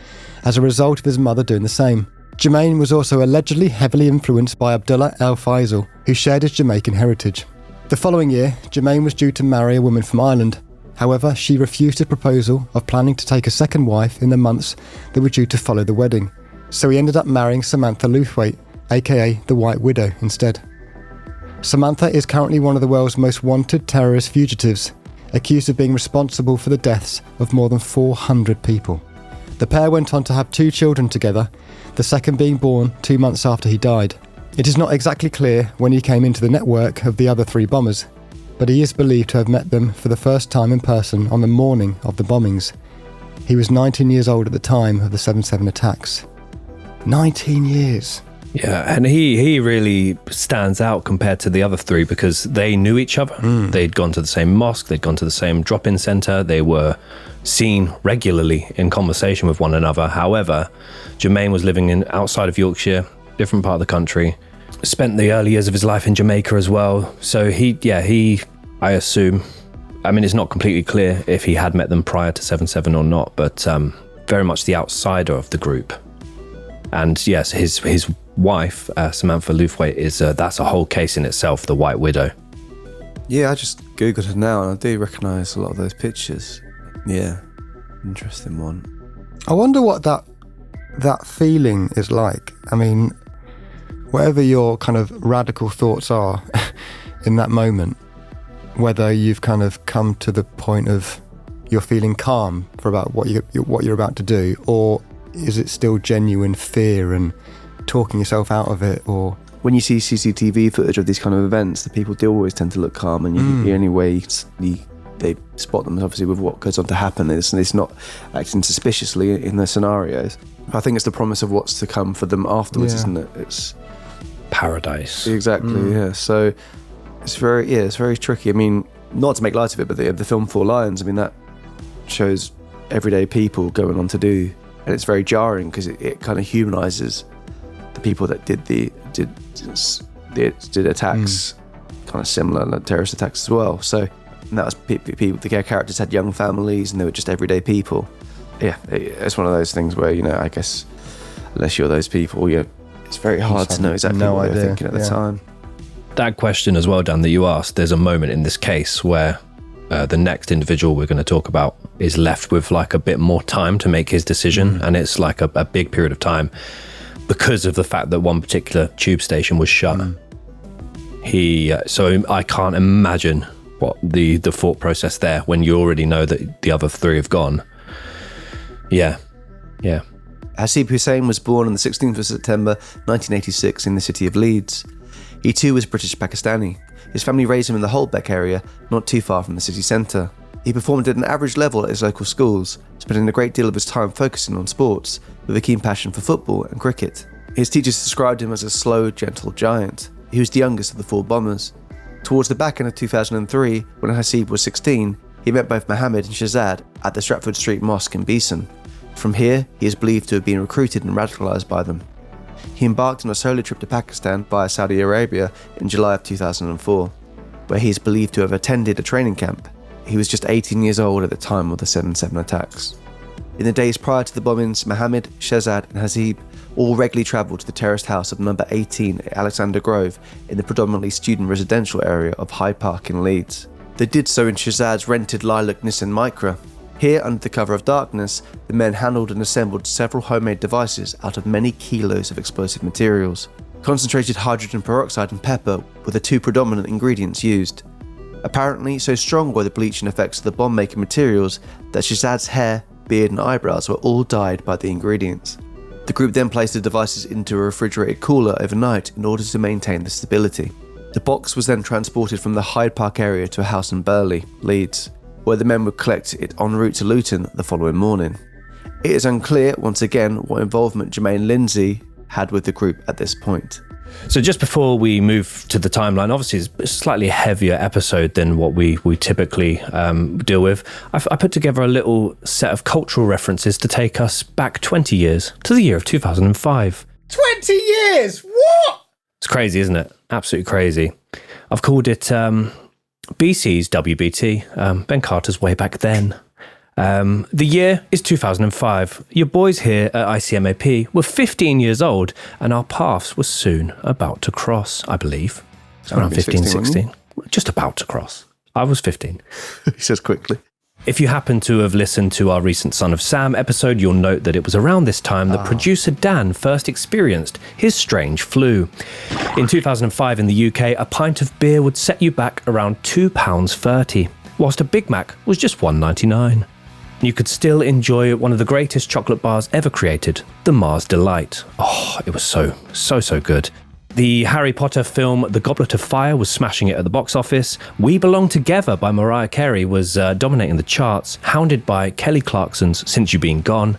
Speaker 6: as a result of his mother doing the same. Jermaine was also allegedly heavily influenced by Abdullah El Faisal, who shared his Jamaican heritage. The following year, Jermaine was due to marry a woman from Ireland. However, she refused his proposal of planning to take a second wife in the months that were due to follow the wedding. So he ended up marrying Samantha Luthwaite, aka the White Widow, instead. Samantha is currently one of the world's most wanted terrorist fugitives, accused of being responsible for the deaths of more than 400 people. The pair went on to have 2 children together, the second being born 2 months after he died. It is not exactly clear when he came into the network of the other 3 bombers, but he is believed to have met them for the first time in person on the morning of the bombings. He was 19 years old at the time of the 7/7 attacks. 19 years.
Speaker 5: Yeah, and he really stands out compared to the other three because they knew each other. They'd gone to the same mosque, they'd gone to the same drop-in centre, they were seen regularly in conversation with one another. However, Jermaine was living outside of Yorkshire, different part of the country, spent the early years of his life in Jamaica as well. So I assume, I mean, it's not completely clear if he had met them prior to 7/7 or not, but very much the outsider of the group. And yes, his wife, Samantha Lewthwaite, is that's a whole case in itself, the White Widow.
Speaker 4: Yeah, I just googled her now and I do recognise a lot of those pictures. Yeah, interesting one.
Speaker 6: I wonder what that feeling is like. I mean, whatever your kind of radical thoughts are in that moment, whether you've kind of come to the point of you're feeling calm for about what you're about to do, or is it still genuine fear and talking yourself out of it? Or
Speaker 4: when you see CCTV footage of these kind of events, the people do always tend to look calm, and the only way they spot them obviously with what goes on to happen is it's not acting suspiciously in their scenarios. I think it's the promise of what's to come for them afterwards, isn't it? It's
Speaker 5: paradise.
Speaker 4: Exactly, yeah. So it's very tricky. I mean, not to make light of it, but the film Four Lions, I mean, that shows everyday people going on to do, and it's very jarring because it kind of humanises the people that did attacks, kind of similar like terrorist attacks as well. So and that was people. The characters had young families, and they were just everyday people. Yeah, it's one of those things where, you know, I guess unless you're those people, it's very hard to know exactly what they were thinking at the time.
Speaker 5: That question as well, Dan, that you asked, there's a moment in this case where the next individual we're going to talk about is left with like a bit more time to make his decision, and it's like a big period of time because of the fact that one particular tube station was shut. So I can't imagine what the thought process there when you already know that the other three have gone. Yeah.
Speaker 4: Hasib Hussain was born on the 16th of September 1986 in the city of Leeds. He too was British Pakistani. His family raised him in the Holbeck area, not too far from the city centre. He performed at an average level at his local schools, spending a great deal of his time focusing on sports, with a keen passion for football and cricket. His teachers described him as a slow, gentle giant. He was the youngest of the four bombers. Towards the back end of 2003, when Hasib was 16, he met both Mohammed and Shahzad at the Stratford Street Mosque in Beeson. From here, he is believed to have been recruited and radicalised by them. He embarked on a solo trip to Pakistan via Saudi Arabia in July of 2004, where he is believed to have attended a training camp. He was just 18 years old at the time of the 7/7 attacks. In the days prior to the bombings, Mohammed, Shahzad and Hasib all regularly travelled to the terraced house of number 18 at Alexander Grove in the predominantly student residential area of Hyde Park in Leeds. They did so in Shahzad's rented lilac Nissan Micra. Here, under the cover of darkness, the men handled and assembled several homemade devices out of many kilos of explosive materials. Concentrated hydrogen peroxide and pepper were the two predominant ingredients used. Apparently, so strong were the bleaching effects of the bomb-making materials that Shahzad's hair, beard and eyebrows were all dyed by the ingredients. The group then placed the devices into a refrigerated cooler overnight in order to maintain the stability. The box was then transported from the Hyde Park area to a house in Burley, Leeds, where the men would collect it en route to Luton the following morning. It is unclear, once again, what involvement Jermaine Lindsay had with the group at this point.
Speaker 5: So just before we move to the timeline, obviously it's a slightly heavier episode than what we typically deal with. I put together a little set of cultural references to take us back 20 years to the year of 2005.
Speaker 6: 20 years? What?
Speaker 5: It's crazy, isn't it? Absolutely crazy. I've called it BC's WBT, Ben Carter's Way Back Then. The year is 2005. Your boys here at ICMAP were 15 years old and our paths were soon about to cross, I believe. Around 15, 16. Just about to cross. I was 15.
Speaker 4: He says quickly.
Speaker 5: If you happen to have listened to our recent Son of Sam episode, you'll note that it was around this time that producer Dan first experienced his strange flu. In 2005 in the UK, a pint of beer would set you back around £2.30, whilst a Big Mac was just $1.99. You could still enjoy one of the greatest chocolate bars ever created, the Mars Delight. Oh, it was so good. The Harry Potter film The Goblet of Fire was smashing it at the box office. We Belong Together by Mariah Carey was dominating the charts, hounded by Kelly Clarkson's Since You've Been Gone,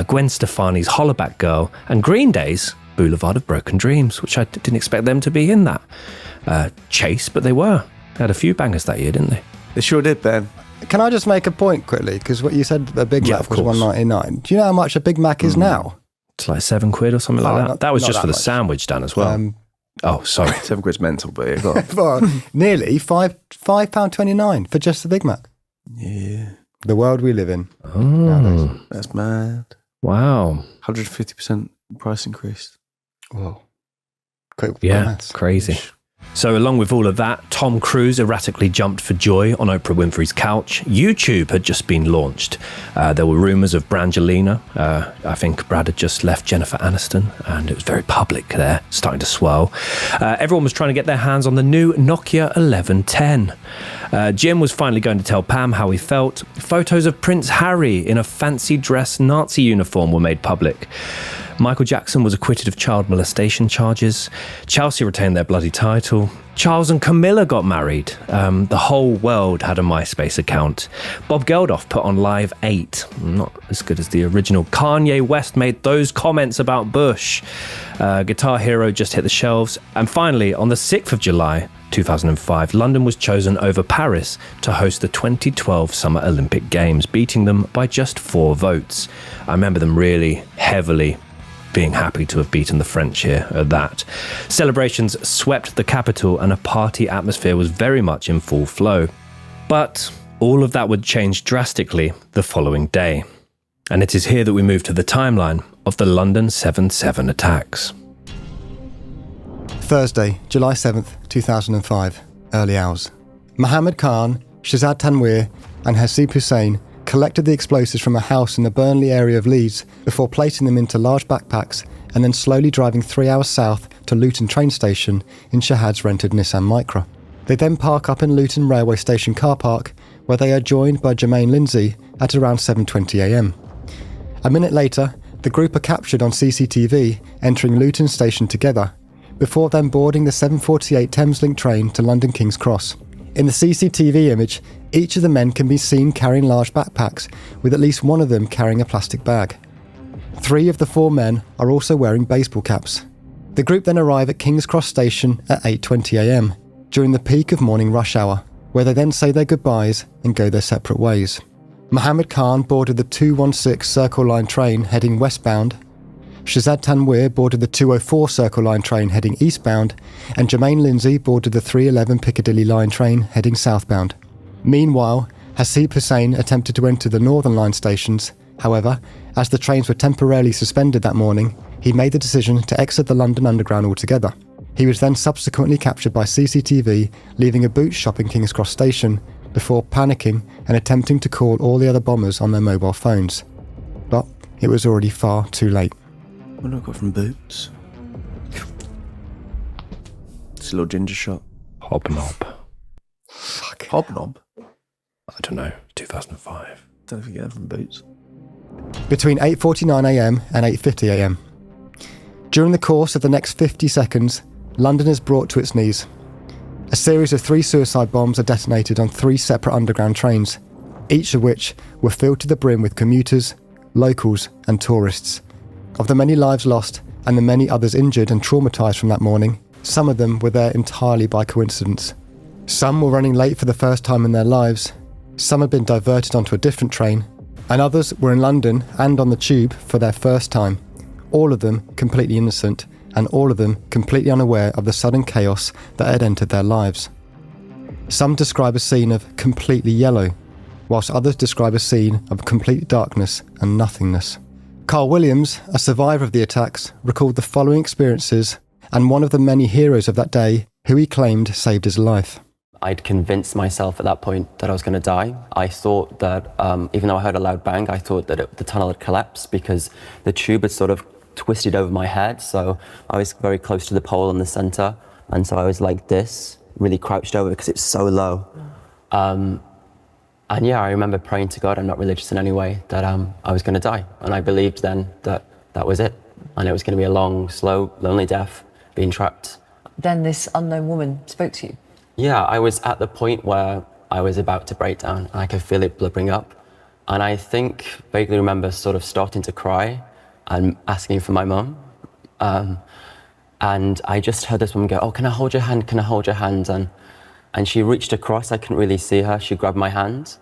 Speaker 5: Gwen Stefani's Hollaback Girl, and Green Day's Boulevard of Broken Dreams, which I didn't expect them to be in that chase, but they were. They had a few bangers that year, didn't they?
Speaker 4: They sure did, Ben.
Speaker 6: Can I just make a point quickly? Because what you said, a Big Mac was $1.99. Do you know how much a Big Mac is now?
Speaker 5: It's like £7 or something like that. That was just for the sandwich, Dan, as well. Oh, sorry.
Speaker 4: £7 mental, but yeah, go on.
Speaker 6: Well, nearly £5.29 for just the Big Mac.
Speaker 4: Yeah.
Speaker 6: The world we live in.
Speaker 5: Oh,
Speaker 6: nowadays.
Speaker 4: That's mad.
Speaker 5: Wow.
Speaker 4: 150% price increase.
Speaker 6: Whoa. Quick
Speaker 5: Yeah,
Speaker 6: maths.
Speaker 5: crazy. So along with all of that, Tom Cruise erratically jumped for joy on Oprah Winfrey's couch. YouTube had just been launched. There were rumours of Brangelina. I think Brad had just left Jennifer Aniston, and it was very public there, starting to swell. Everyone was trying to get their hands on the new Nokia 1110. Jim was finally going to tell Pam how he felt. Photos of Prince Harry in a fancy dress Nazi uniform were made public. Michael Jackson was acquitted of child molestation charges. Chelsea retained their bloody title. Charles and Camilla got married. The whole world had a MySpace account. Bob Geldof put on Live 8. Not as good as the original. Kanye West made those comments about Bush. Guitar Hero just hit the shelves. And finally, on the 6th of July, 2005, London was chosen over Paris to host the 2012 Summer Olympic Games, beating them by just 4 votes. I remember them really heavily being happy to have beaten the French here at that. Celebrations swept the capital and a party atmosphere was very much in full flow. But all of that would change drastically the following day. And it is here that we move to the timeline of the London 7/7 attacks.
Speaker 6: Thursday, July 7th, 2005, early hours. Mohammed Khan, Shahzad Tanweer and Hasib Hussain collected the explosives from a house in the Burnley area of Leeds before placing them into large backpacks and then slowly driving 3 hours south to Luton train station in Shahad's rented Nissan Micra. They then park up in Luton railway station car park, where they are joined by Jermaine Lindsay at around 7:20 a.m. A minute later, the group are captured on CCTV entering Luton station together, before then boarding the 7:48 Thameslink train to London King's Cross. In the CCTV image, each of the men can be seen carrying large backpacks, with at least one of them carrying a plastic bag. 3 of the 4 men are also wearing baseball caps. The group then arrive at King's Cross Station at 8:20 a.m, during the peak of morning rush hour, where they then say their goodbyes and go their separate ways. Mohammed Khan boarded the 216 Circle Line train heading westbound, Shahzad Tanweer boarded the 204 Circle Line train heading eastbound, and Jermaine Lindsay boarded the 311 Piccadilly Line train heading southbound. Meanwhile, Hasib Hussain attempted to enter the Northern Line stations. However, as the trains were temporarily suspended that morning, he made the decision to exit the London Underground altogether. He was then subsequently captured by CCTV, leaving a boot shop in King's Cross Station, before panicking and attempting to call all the other bombers on their mobile phones. But it was already far too late.
Speaker 4: What have I got from Boots? It's a little ginger shop.
Speaker 5: Hobnob.
Speaker 6: Fuck.
Speaker 4: Hobnob?
Speaker 5: I don't know, 2005.
Speaker 4: Don't forget that from Boots.
Speaker 6: Between 8:49 a.m. and 8:50 a.m. During the course of the next 50 seconds, London is brought to its knees. A series of 3 suicide bombs are detonated on 3 separate underground trains, each of which were filled to the brim with commuters, locals and tourists. Of the many lives lost and the many others injured and traumatised from that morning, some of them were there entirely by coincidence. Some were running late for the first time in their lives, some had been diverted onto a different train, and others were in London and on the tube for their first time. All of them completely innocent, and all of them completely unaware of the sudden chaos that had entered their lives. Some describe a scene of completely yellow, whilst others describe a scene of complete darkness and nothingness. Carl Williams, a survivor of the attacks, recalled the following experiences and one of the many heroes of that day who he claimed saved his life.
Speaker 7: I'd convinced myself at that point that I was going to die. I thought that, even though I heard a loud bang, I thought that the tunnel had collapsed because the tube had sort of twisted over my head. So I was very close to the pole in the center. And so I was like this, really crouched over because it's so low. And yeah, I remember praying to God, I'm not religious in any way, that I was going to die. And I believed then that that was it. And it was going to be a long, slow, lonely death. being trapped.
Speaker 8: Then this unknown woman spoke to you?
Speaker 7: Yeah, I was at the point where I was about to break down. I could feel it blubbering up. And I think, vaguely remember sort of starting to cry and asking for my mum. And I just heard this woman go, "Oh, can I hold your hand? Can I hold your hand?" And she reached across. I couldn't really see her. She grabbed my hand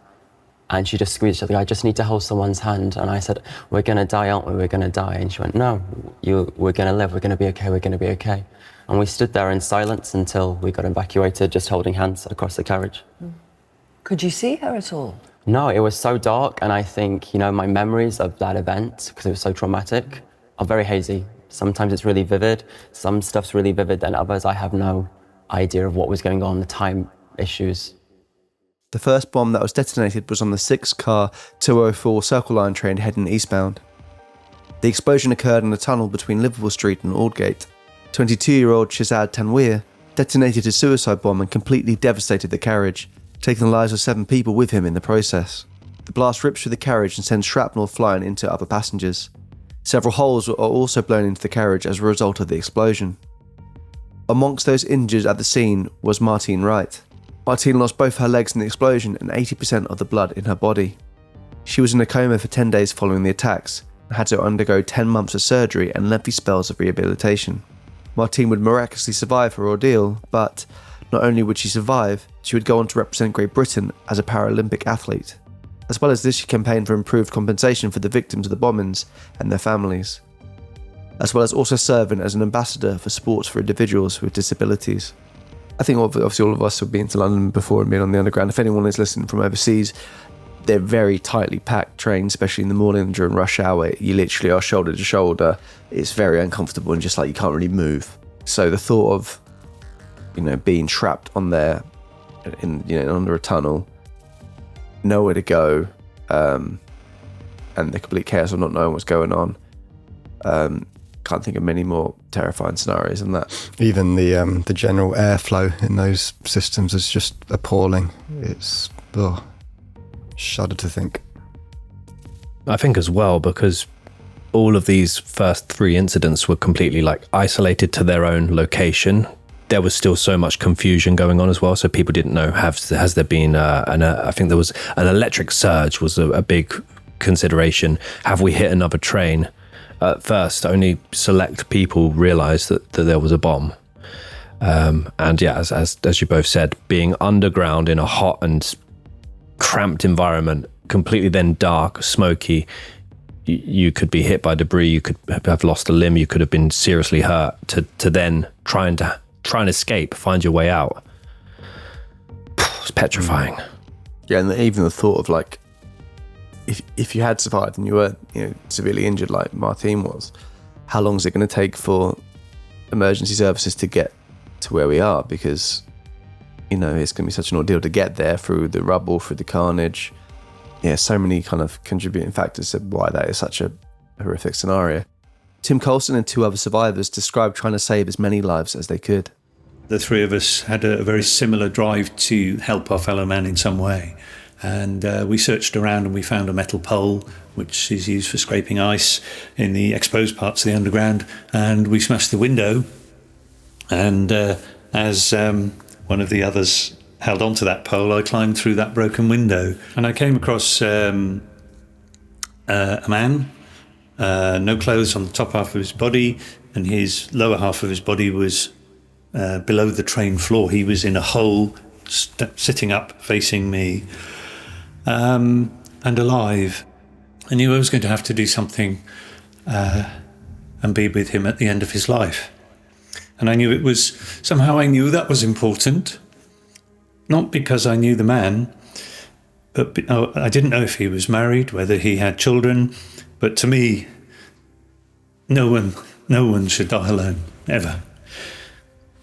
Speaker 7: and she just squeezed it. "I just need to hold someone's hand." And I said, "We're going to die, aren't we? We're going to die." And she went, "No, we're going to live. We're going to be okay. We're going to be okay." And we stood there in silence until we got evacuated, just holding hands across the carriage.
Speaker 8: Could you see her at all?
Speaker 7: No, it was so dark. And I think, my memories of that event, because it was so traumatic, are very hazy. Sometimes it's really vivid. Some stuff's really vivid, and others I have no idea of what was going on, the time issues.
Speaker 4: The first bomb that was detonated was on the 6-car 204 Circle Line train heading eastbound. The explosion occurred in a tunnel between Liverpool Street and Aldgate. 22-year-old Shazad Tanweer detonated a suicide bomb and completely devastated the carriage, taking the lives of 7 people with him in the process. The blast rips through the carriage and sends shrapnel flying into other passengers. Several holes are also blown into the carriage as a result of the explosion. Amongst those injured at the scene was Martine Wright. Martine lost both her legs in the explosion and 80% of the blood in her body. She was in a coma for 10 days following the attacks and had to undergo 10 months of surgery and lengthy spells of rehabilitation. Martine would miraculously survive her ordeal, but not only would she survive, she would go on to represent Great Britain as a Paralympic athlete. As well as this, she campaigned for improved compensation for the victims of the bombings and their families, as well as also serving as an ambassador for sports for individuals with disabilities. I think obviously all of us have been to London before and been on the Underground. If anyone is listening from overseas, they're very tightly packed trains, especially in the morning during rush hour. You literally are shoulder to shoulder. It's very uncomfortable and just like you can't really move. So the thought of, being trapped on there, under a tunnel, nowhere to go, and the complete chaos of not knowing what's going on. Can't think of many more terrifying scenarios than that.
Speaker 6: Even the general airflow in those systems is just appalling. It's shudder to think.
Speaker 5: I think as well, because all of these first 3 incidents were completely isolated to their own location. There was still so much confusion going on as well, so people didn't know, has there been I think there was an electric surge was a big consideration. Have we hit another train? At first, only select people realised that there was a bomb. And yeah, as you both said, being underground in a hot and cramped environment, completely then dark, smoky, you could be hit by debris, you could have lost a limb, you could have been seriously hurt, to then try and escape, find your way out. It's petrifying.
Speaker 4: Yeah, and even the thought of if you had survived and you were severely injured like Martine was, how long is it going to take for emergency services to get to where we are? Because it's going to be such an ordeal to get there through the rubble, through the carnage. Yeah, so many kind of contributing factors to why that is such a horrific scenario. Tim Colson and 2 other survivors described trying to save as many lives as they could.
Speaker 9: The 3 of us had a very similar drive to help our fellow man in some way. And we searched around and we found a metal pole, which is used for scraping ice in the exposed parts of the underground. And we smashed the window. And as one of the others held onto that pole, I climbed through that broken window. And I came across a man, no clothes on the top half of his body, and his lower half of his body was below the train floor. He was in a hole, sitting up, facing me. And alive. I knew I was going to have to do something and be with him at the end of his life. And I knew I knew that was important. Not because I knew the man, but I didn't know if he was married, whether he had children. But to me, no one should die alone, ever.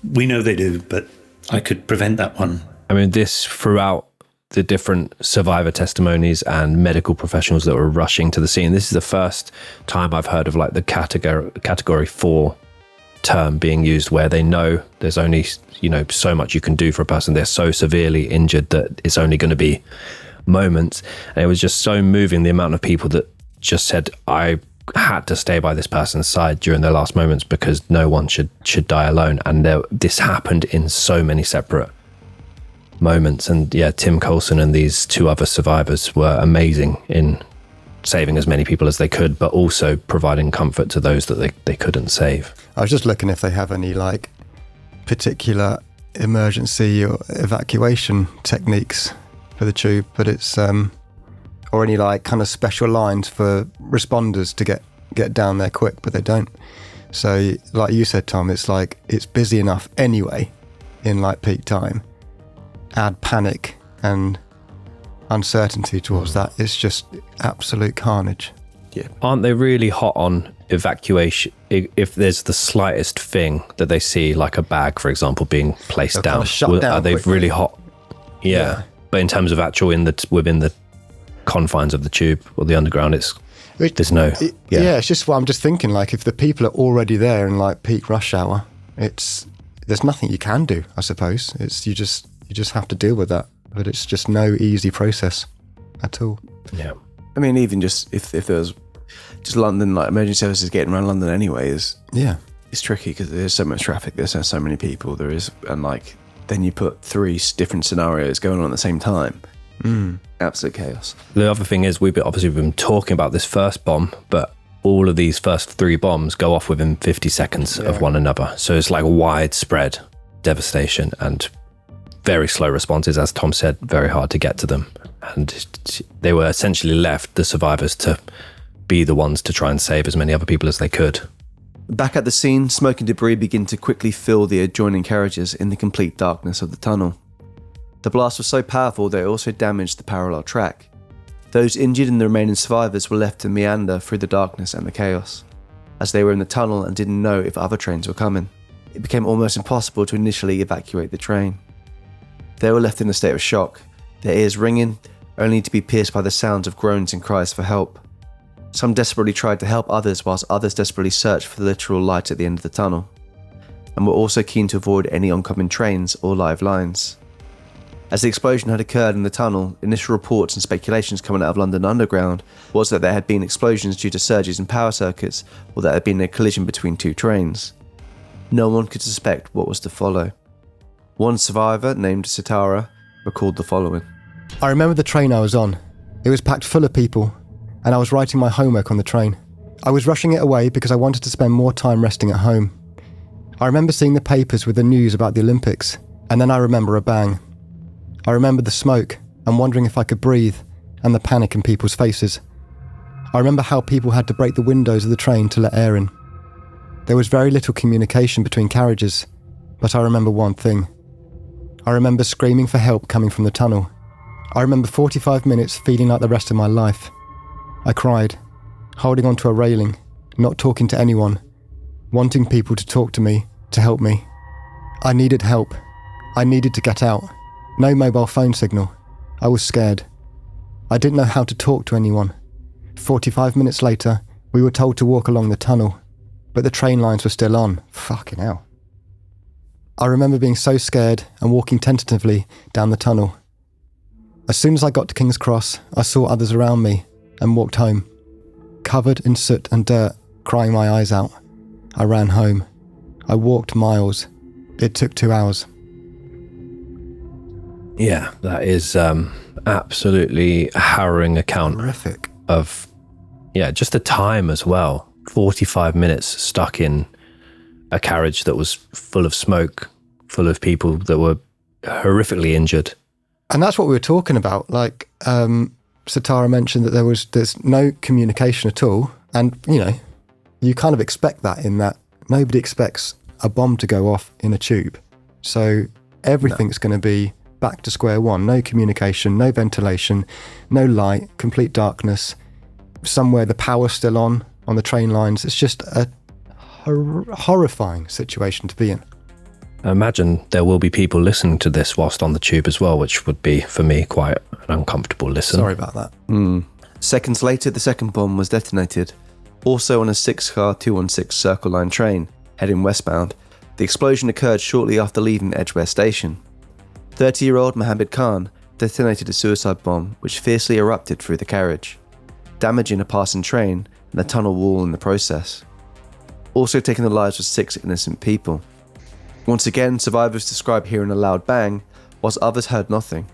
Speaker 9: We know they do, but I could prevent that one.
Speaker 5: I mean, this throughout the different survivor testimonies and medical professionals that were rushing to the scene. This is the first time I've heard of the category 4 term being used, where they know there's only, so much you can do for a person. They're so severely injured that it's only going to be moments. And it was just so moving, the amount of people that just said, I had to stay by this person's side during their last moments because no one should die alone. And this happened in so many separate moments. And yeah, Tim Coulson and these 2 other survivors were amazing in saving as many people as they could, but also providing comfort to those that they couldn't save.
Speaker 6: I was just looking if they have any like particular emergency or evacuation techniques for the tube, but it's or any like kind of special lines for responders to get down there quick, but they don't. So like you said, Tom, it's like it's busy enough anyway in like peak time. Add panic and uncertainty towards that, it's just absolute carnage.
Speaker 4: Yeah.
Speaker 5: Aren't they really hot on evacuation? If there's the slightest thing that they see, like a bag, for example, being placed
Speaker 6: They'll
Speaker 5: down,
Speaker 6: kind of shut down
Speaker 5: are they
Speaker 6: quickly.
Speaker 5: really hot? Yeah. But in terms of actual within the confines of the tube or the underground, there's no.
Speaker 6: It's just what I'm just thinking. Like, if the people are already there in like peak rush hour, there's nothing you can do. I suppose it's you just have to deal with that. But it's just no easy process at all.
Speaker 5: Yeah.
Speaker 4: I mean, even just if there was just London, like emergency services getting around London anyway it's tricky because there's so much traffic, there's so many people there is, and like then you put 3 different scenarios going on at the same time. Absolute chaos.
Speaker 5: The other thing is we've been talking about this first bomb, but all of these first 3 bombs go off within 50 seconds of one another. So it's like widespread devastation and very slow responses, as Tom said, very hard to get to them. And they were essentially left, the survivors, to be the ones to try and save as many other people as they could.
Speaker 4: Back at the scene, smoke and debris begin to quickly fill the adjoining carriages in the complete darkness of the tunnel. The blast was so powerful that it also damaged the parallel track. Those injured and the remaining survivors were left to meander through the darkness and the chaos, as they were in the tunnel and didn't know if other trains were coming. It became almost impossible to initially evacuate the train. They were left in a state of shock, their ears ringing, only to be pierced by the sounds of groans and cries for help. Some desperately tried to help others, whilst others desperately searched for the literal light at the end of the tunnel, and were also keen to avoid any oncoming trains or live lines. As the explosion had occurred in the tunnel, initial reports and speculations coming out of London Underground was that there had been explosions due to surges in power circuits, or that there had been a collision between 2 trains. No one could suspect what was to follow. One survivor, named Sitara, recalled the following.
Speaker 6: I remember the train I was on. It was packed full of people, and I was writing my homework on the train. I was rushing it away because I wanted to spend more time resting at home. I remember seeing the papers with the news about the Olympics, and then I remember a bang. I remember the smoke and wondering if I could breathe, and the panic in people's faces. I remember how people had to break the windows of the train to let air in. There was very little communication between carriages, but I remember one thing. I remember screaming for help coming from the tunnel. I remember 45 minutes feeling like the rest of my life. I cried, holding onto a railing, not talking to anyone, wanting people to talk to me, to help me. I needed help. I needed to get out. No mobile phone signal. I was scared. I didn't know how to talk to anyone. 45 minutes later, we were told to walk along the tunnel, but the train lines were still on. Fucking hell. I remember being so scared and walking tentatively down the tunnel. As soon as I got to King's Cross, I saw others around me and walked home. Covered in soot and dirt, crying my eyes out. I ran home. I walked miles. It took 2 hours.
Speaker 5: Yeah, that is absolutely a harrowing account.
Speaker 6: Horrific.
Speaker 5: Of, just the time as well. 45 minutes stuck in a carriage that was full of smoke, full of people that were horrifically injured.
Speaker 6: And that's what we were talking about. Like, Sitara mentioned that there's no communication at all. And, you kind of expect that in that nobody expects a bomb to go off in a tube. So everything's going to be back to square one. No communication, no ventilation, no light, complete darkness. Somewhere the power's still on the train lines. It's just a horrifying situation to be in.
Speaker 5: I imagine there will be people listening to this whilst on the tube as well, which would be, for me, quite an uncomfortable listen.
Speaker 6: Sorry about that.
Speaker 4: Seconds later, the second bomb was detonated, also on a 6-car 216 Circle Line train, heading westbound. The explosion occurred shortly after leaving Edgware Station. 30-year-old Mohammed Khan detonated a suicide bomb which fiercely erupted through the carriage, damaging a passing train and the tunnel wall in the process, also taking the lives of 6 innocent people. Once again, survivors describe hearing a loud bang, whilst others heard nothing,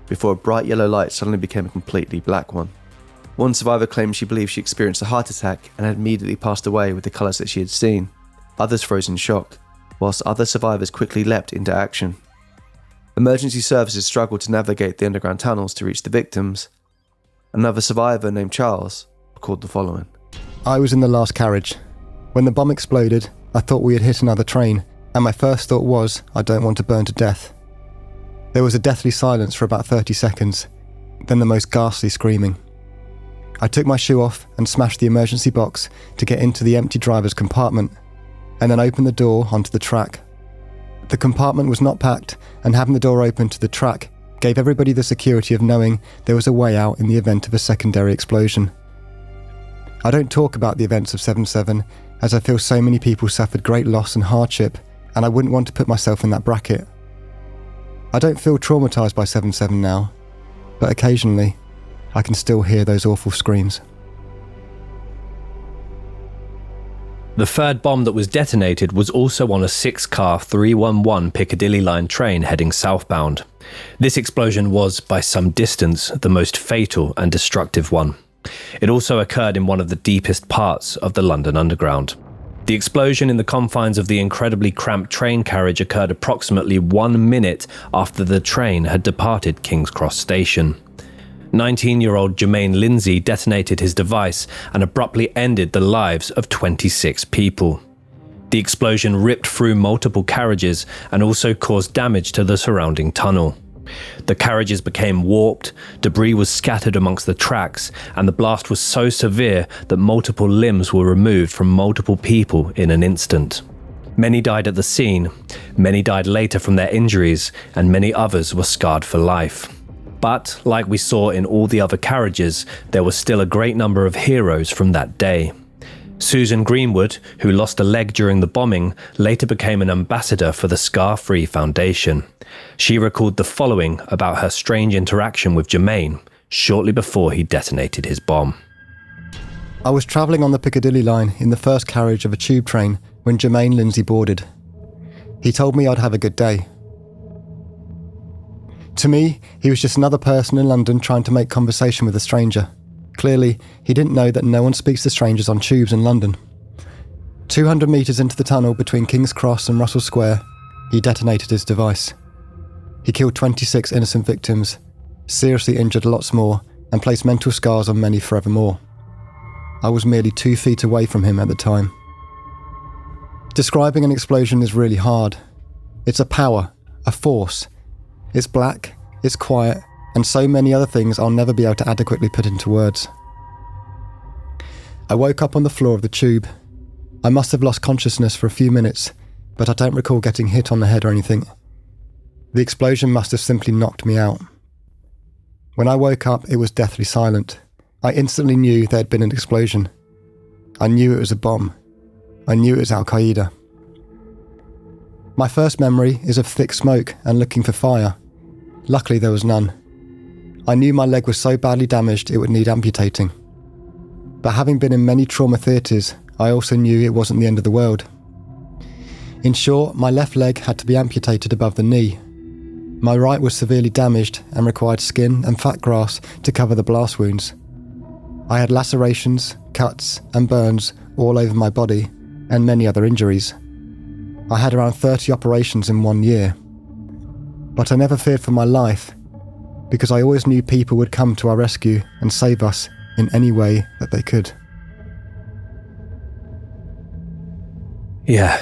Speaker 4: before a bright yellow light suddenly became a completely black one. One survivor claimed she believed she experienced a heart attack and had immediately passed away with the colours that she had seen. Others froze in shock, whilst other survivors quickly leapt into action. Emergency services struggled to navigate the underground tunnels to reach the victims. Another survivor named Charles recalled the following.
Speaker 6: I was in the last carriage. When the bomb exploded, I thought we had hit another train, and my first thought was, I don't want to burn to death. There was a deathly silence for about 30 seconds, then the most ghastly screaming. I took my shoe off and smashed the emergency box to get into the empty driver's compartment, and then opened the door onto the track. The compartment was not packed, and having the door open to the track gave everybody the security of knowing there was a way out in the event of a secondary explosion. I don't talk about the events of 7/7 as I feel so many people suffered great loss and hardship, and I wouldn't want to put myself in that bracket. I don't feel traumatised by 7/7 now, but occasionally I can still hear those awful screams.
Speaker 5: The third bomb that was detonated was also on a 6-car 311 Piccadilly line train heading southbound. This explosion was, by some distance, the most fatal and destructive one. It also occurred in one of the deepest parts of the London Underground. The explosion in the confines of the incredibly cramped train carriage occurred approximately 1 minute after the train had departed King's Cross Station. 19-year-old Jermaine Lindsay detonated his device and abruptly ended the lives of 26 people. The explosion ripped through multiple carriages and also caused damage to the surrounding tunnel. The carriages became warped, debris was scattered amongst the tracks, and the blast was so severe that multiple limbs were removed from multiple people in an instant. Many died at the scene, many died later from their injuries, and many others were scarred for life. But, like we saw in all the other carriages, there was still a great number of heroes from that day. Susan Greenwood, who lost a leg during the bombing, later became an ambassador for the Scar-Free Foundation. She recalled the following about her strange interaction with Jermaine shortly before he detonated his bomb.
Speaker 6: I was travelling on the Piccadilly line in the first carriage of a tube train when Jermaine Lindsay boarded. He told me I'd have a good day. To me, he was just another person in London trying to make conversation with a stranger. Clearly, he didn't know that no one speaks to strangers on tubes in London. 200 metres into the tunnel between King's Cross and Russell Square, he detonated his device. He killed 26 innocent victims, seriously injured lots more, and placed mental scars on many forevermore. I was merely 2 feet away from him at the time. Describing an explosion is really hard. It's a power, a force. It's black, it's quiet, and so many other things I'll never be able to adequately put into words. I woke up on the floor of the tube. I must have lost consciousness for a few minutes, but I don't recall getting hit on the head or anything. The explosion must have simply knocked me out. When I woke up, it was deathly silent. I instantly knew there had been an explosion. I knew it was a bomb. I knew it was Al-Qaeda. My first memory is of thick smoke and looking for fire. Luckily, there was none. I knew my leg was so badly damaged it would need amputating. But having been in many trauma theatres, I also knew it wasn't the end of the world. In short, my left leg had to be amputated above the knee. My right was severely damaged and required skin and fat grafts to cover the blast wounds. I had lacerations, cuts and burns all over my body and many other injuries. I had around 30 operations in 1 year. But I never feared for my life, because I always knew people would come to our rescue and save us in any way that they could.
Speaker 5: Yeah,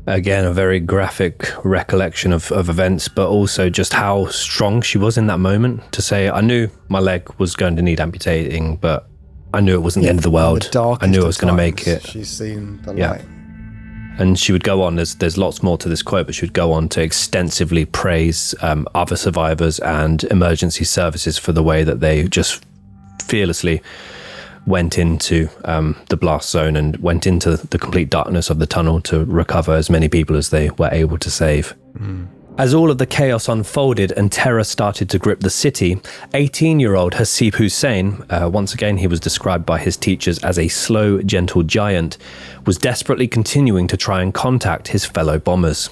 Speaker 5: again, a very graphic recollection of events, but also just how strong she was in that moment to say, I knew my leg was going to need amputating, but I knew it wasn't the end of the world. I knew I was going to make it.
Speaker 6: She's seen the
Speaker 5: Yeah.
Speaker 6: light.
Speaker 5: And she would go on, there's lots more to this quote, but she would go on to extensively praise other survivors and emergency services for the way that they just fearlessly went into the blast zone and went into the complete darkness of the tunnel to recover as many people as they were able to save. As all of the chaos unfolded and terror started to grip the city, 18-year-old Hasib Hussein, once again he was described by his teachers as a slow, gentle giant, was desperately continuing to try and contact his fellow bombers.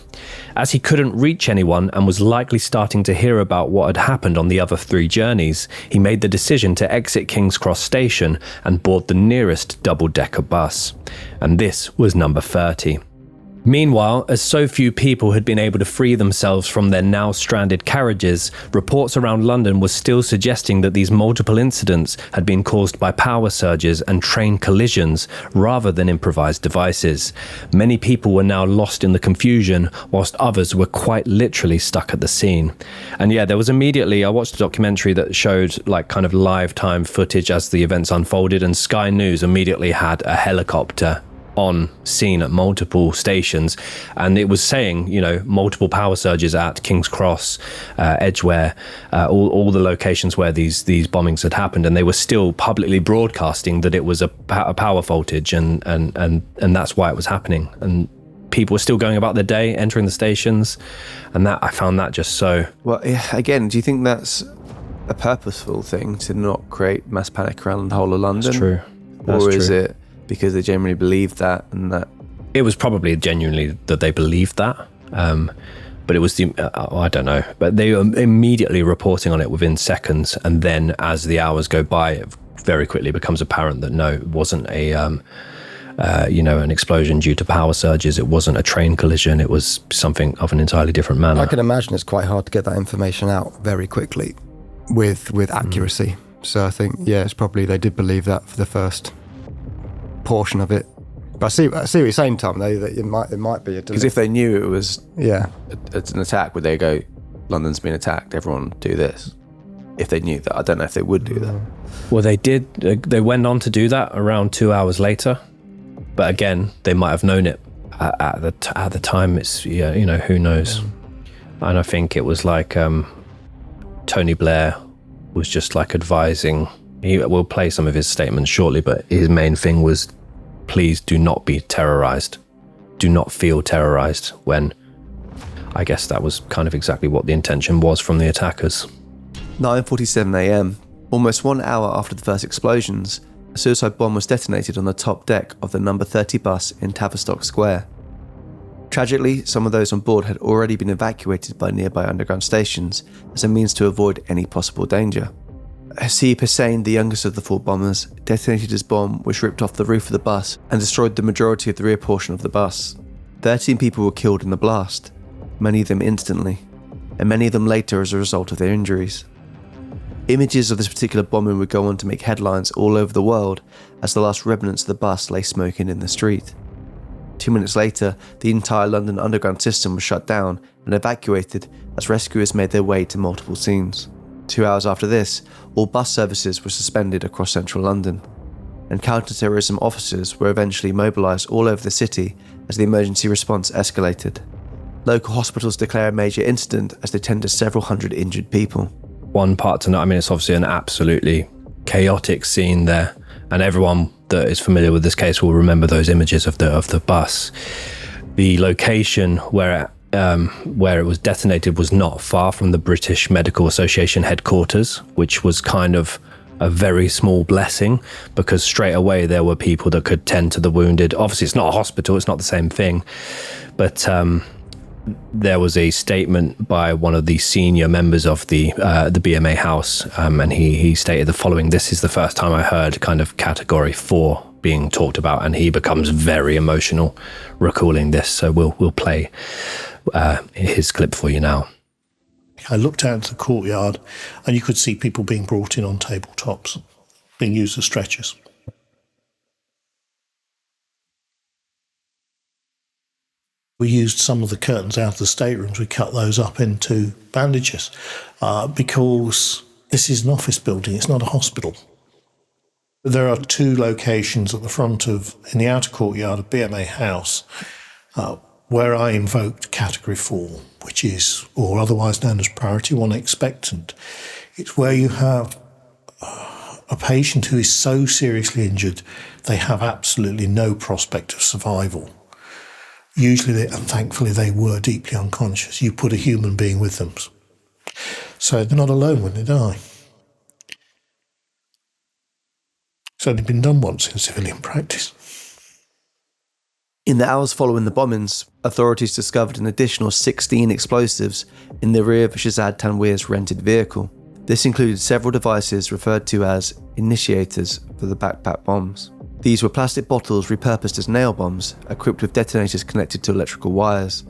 Speaker 5: As he couldn't reach anyone and was likely starting to hear about what had happened on the other 3 journeys, he made the decision to exit King's Cross station and board the nearest double-decker bus. And this was number 30. Meanwhile, as so few people had been able to free themselves from their now stranded carriages, reports around London were still suggesting that these multiple incidents had been caused by power surges and train collisions rather than improvised devices. Many people were now lost in the confusion, whilst others were quite literally stuck at the scene. And yeah, there was immediately, I watched a documentary that showed like kind of live time footage as the events unfolded, and Sky News immediately had a helicopter on scene at multiple stations, and it was saying, you know, multiple power surges at King's Cross, Edgware, all the locations where these bombings had happened, and they were still publicly broadcasting that it was a power voltage, and that's why it was happening, and people were still going about their day, entering the stations, and that I found that just so.
Speaker 4: Well, again, do you think that's a purposeful thing to not create mass panic around the whole of London?
Speaker 5: That's true.
Speaker 4: Or is it because they genuinely believed that, and that
Speaker 5: it was probably genuinely that they believed that, but it was I don't know, but they were immediately reporting on it within seconds, and then as the hours go by, it very quickly becomes apparent that no, it wasn't an explosion due to power surges, it wasn't a train collision, it was something of an entirely different manner.
Speaker 6: I can imagine it's quite hard to get that information out very quickly with accuracy. So I think, yeah, it's probably they did believe that for the first portion of it. But I see what you're saying, Tom, though, that it might be a delay.
Speaker 4: Because if they knew it was it's an attack, would they go, London's been attacked, everyone do this? If they knew that, I don't know if they would do that.
Speaker 5: Well, they did. They went on to do that around 2 hours later, but again, they might have known it at the time. It's who knows. And I think it was like Tony Blair was just like advising. We'll play some of his statements shortly, but his main thing was, please do not be terrorized. Do not feel terrorized, when I guess that was kind of exactly what the intention was from the attackers.
Speaker 4: 9:47 a.m, almost 1 hour after the first explosions, a suicide bomb was detonated on the top deck of the number 30 bus in Tavistock Square. Tragically, some of those on board had already been evacuated by nearby underground stations as a means to avoid any possible danger. Hasib Hussein, the youngest of the 4 bombers, detonated his bomb, which ripped off the roof of the bus and destroyed the majority of the rear portion of the bus. 13 people were killed in the blast, many of them instantly, and many of them later as a result of their injuries. Images of this particular bombing would go on to make headlines all over the world as the last remnants of the bus lay smoking in the street. 2 minutes later, the entire London Underground system was shut down and evacuated as rescuers made their way to multiple scenes. 2 hours after this, all bus services were suspended across central London, and counter-terrorism officers were eventually mobilised all over the city as the emergency response escalated. Local hospitals declare a major incident as they tend to several hundred injured people.
Speaker 5: One part to note, I mean, it's obviously an absolutely chaotic scene there, and everyone that is familiar with this case will remember those images of the bus. The location where it was detonated was not far from the British Medical Association headquarters, which was kind of a very small blessing, because straight away there were people that could tend to the wounded. Obviously, it's not a hospital, it's not the same thing, but there was a statement by one of the senior members of the BMA house, and he stated the following: "This is the first time I heard kind of Category 4 being talked about," and he becomes very emotional recalling this. So we'll play his clip for you now.
Speaker 10: I looked out into the courtyard and you could see people being brought in on tabletops, being used as stretchers. We used some of the curtains out of the staterooms. We cut those up into bandages because this is an office building, it's not a hospital. There are 2 locations at the front in the outer courtyard of BMA House where I invoked Category 4, which is, or otherwise known as Priority 1 expectant. It's where you have a patient who is so seriously injured, they have absolutely no prospect of survival. Usually, and thankfully, they were deeply unconscious. You put a human being with them. So they're not alone when they die. It's only been done once in civilian practice.
Speaker 4: In the hours following the bombings, authorities discovered an additional 16 explosives in the rear of Shazad Tanweer's rented vehicle. This included several devices referred to as initiators for the backpack bombs. These were plastic bottles repurposed as nail bombs, equipped with detonators connected to electrical wires.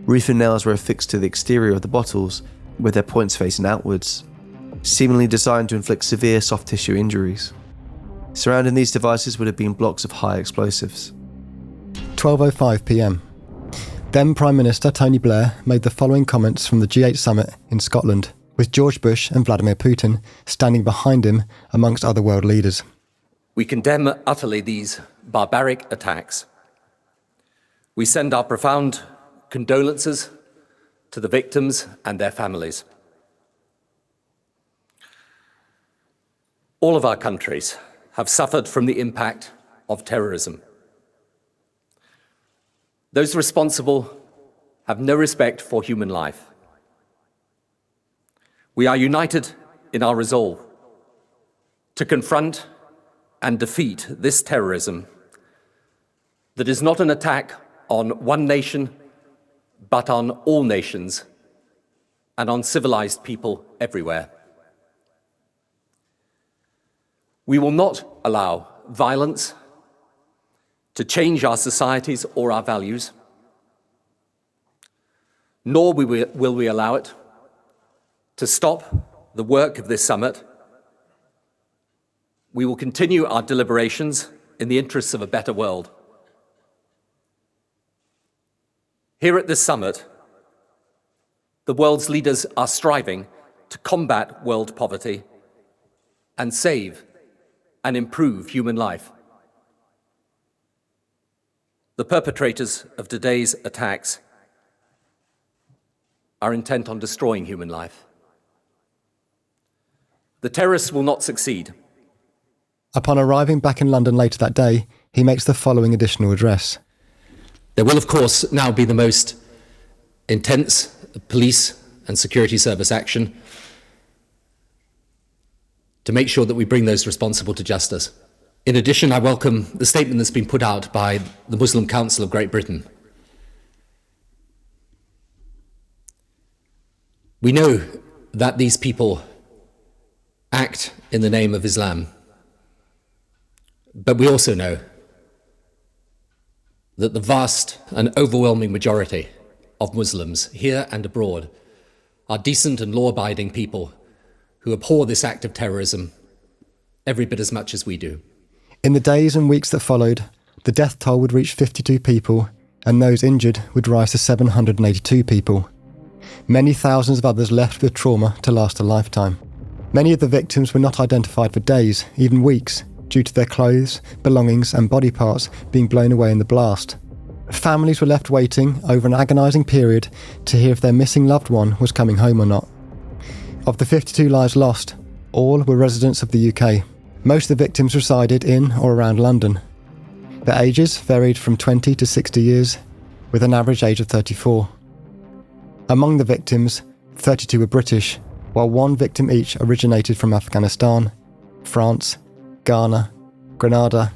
Speaker 4: Roofing nails were affixed to the exterior of the bottles, with their points facing outwards, seemingly designed to inflict severe soft tissue injuries. Surrounding these devices would have been blocks of high explosives.
Speaker 6: 12:05 p.m. Then Prime Minister Tony Blair made the following comments from the G8 summit in Scotland, with George Bush and Vladimir Putin standing behind him amongst other world leaders.
Speaker 11: We condemn utterly these barbaric attacks. We send our profound condolences to the victims and their families. All of our countries have suffered from the impact of terrorism. Those responsible have no respect for human life. We are united in our resolve to confront and defeat this terrorism that is not an attack on one nation, but on all nations and on civilized people everywhere. We will not allow violence to change our societies or our values, nor will we allow it to stop the work of this summit. We will continue our deliberations in the interests of a better world. Here at this summit, the world's leaders are striving to combat world poverty and save and improve human life. The perpetrators of today's attacks are intent on destroying human life. The terrorists will not succeed.
Speaker 6: Upon arriving back in London later that day, he makes the following additional address.
Speaker 11: There will, of course, now be the most intense police and security service action to make sure that we bring those responsible to justice. In addition, I welcome the statement that's been put out by the Muslim Council of Great Britain. We know that these people act in the name of Islam, but we also know that the vast and overwhelming majority of Muslims here and abroad are decent and law-abiding people who abhor this act of terrorism every bit as much as we do.
Speaker 6: In the days and weeks that followed, the death toll would reach 52 people, and those injured would rise to 782 people. Many thousands of others left with trauma to last a lifetime. Many of the victims were not identified for days, even weeks, due to their clothes, belongings and body parts being blown away in the blast. Families were left waiting over an agonising period to hear if their missing loved one was coming home or not. Of the 52 lives lost, all were residents of the UK. Most of the victims resided in or around London. Their ages varied from 20 to 60 years, with an average age of 34. Among the victims, 32 were British, while one victim each originated from Afghanistan, France, Ghana, Grenada,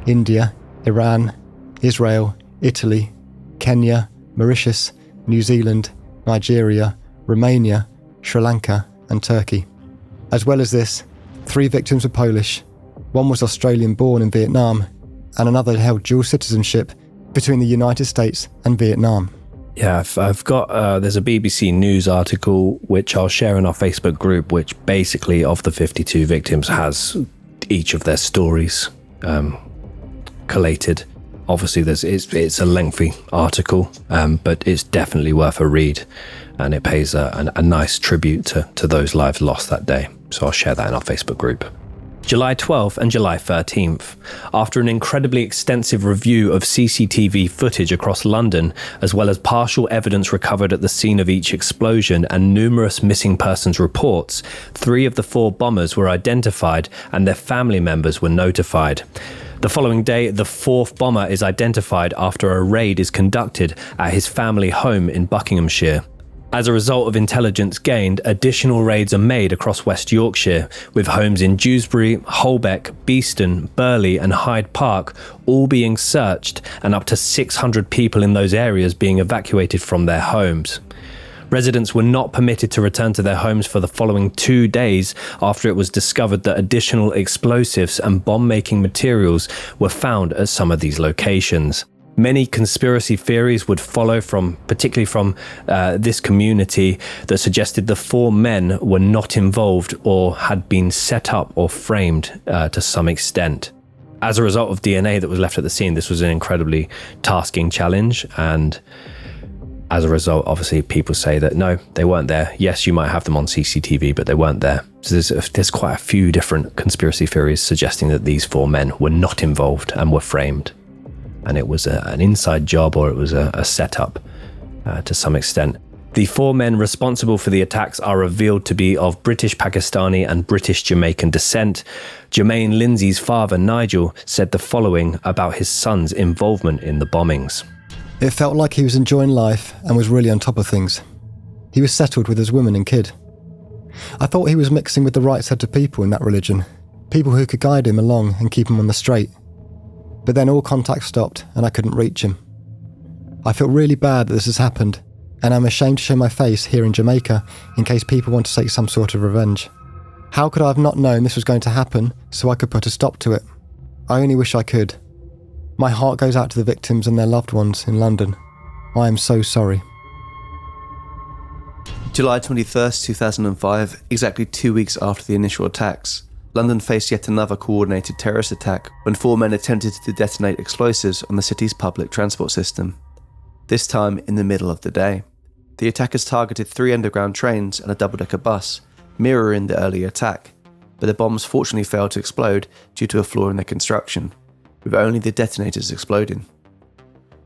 Speaker 6: India, Iran, Israel, Italy, Kenya, Mauritius, New Zealand, Nigeria, Romania, Sri Lanka and Turkey. As well as this, 3 victims were Polish, one was Australian-born in Vietnam, and another held dual citizenship between the United States and Vietnam.
Speaker 5: Yeah, I've got, there's a BBC News article which I'll share in our Facebook group, which basically of the 52 victims has each of their stories collated. Obviously, it's a lengthy article, but it's definitely worth a read, and it pays a nice tribute to those lives lost that day. So I'll share that in our Facebook group. July 12th and July 13th. After an incredibly extensive review of CCTV footage across London, as well as partial evidence recovered at the scene of each explosion and numerous missing persons reports, 3 of the 4 bombers were identified and their family members were notified. The following day, the 4th bomber is identified after a raid is conducted at his family home in Buckinghamshire. As a result of intelligence gained, additional raids are made across West Yorkshire, with homes in Dewsbury, Holbeck, Beeston, Burley and Hyde Park all being searched and up to 600 people in those areas being evacuated from their homes. Residents were not permitted to return to their homes for the following 2 days after it was discovered that additional explosives and bomb-making materials were found at some of these locations. Many conspiracy theories would follow particularly from this community that suggested the 4 men were not involved or had been set up or framed to some extent. As a result of DNA that was left at the scene, this was an incredibly tasking challenge, and as a result, obviously, people say that no, they weren't there. Yes, you might have them on CCTV, but they weren't there. So there's quite a few different conspiracy theories suggesting that these 4 men were not involved and were framed. And it was an inside job, or it was a setup to some extent. The 4 men responsible for the attacks are revealed to be of British Pakistani and British Jamaican descent. Jermaine Lindsay's father, Nigel, said the following about his son's involvement in the bombings.
Speaker 6: It felt like he was enjoying life and was really on top of things. He was settled with his woman and kid. I thought he was mixing with the right set of people in that religion, people who could guide him along and keep him on the straight. But then all contact stopped and I couldn't reach him. I feel really bad that this has happened, and I'm ashamed to show my face here in Jamaica in case people want to take some sort of revenge. How could I have not known this was going to happen so I could put a stop to it? I only wish I could. My heart goes out to the victims and their loved ones in London. I am so sorry.
Speaker 4: July 21st, 2005, exactly 2 weeks after the initial attacks, London faced yet another coordinated terrorist attack when 4 men attempted to detonate explosives on the city's public transport system, this time in the middle of the day. The attackers targeted 3 underground trains and a double-decker bus, mirroring the earlier attack, but the bombs fortunately failed to explode due to a flaw in their construction, with only the detonators exploding.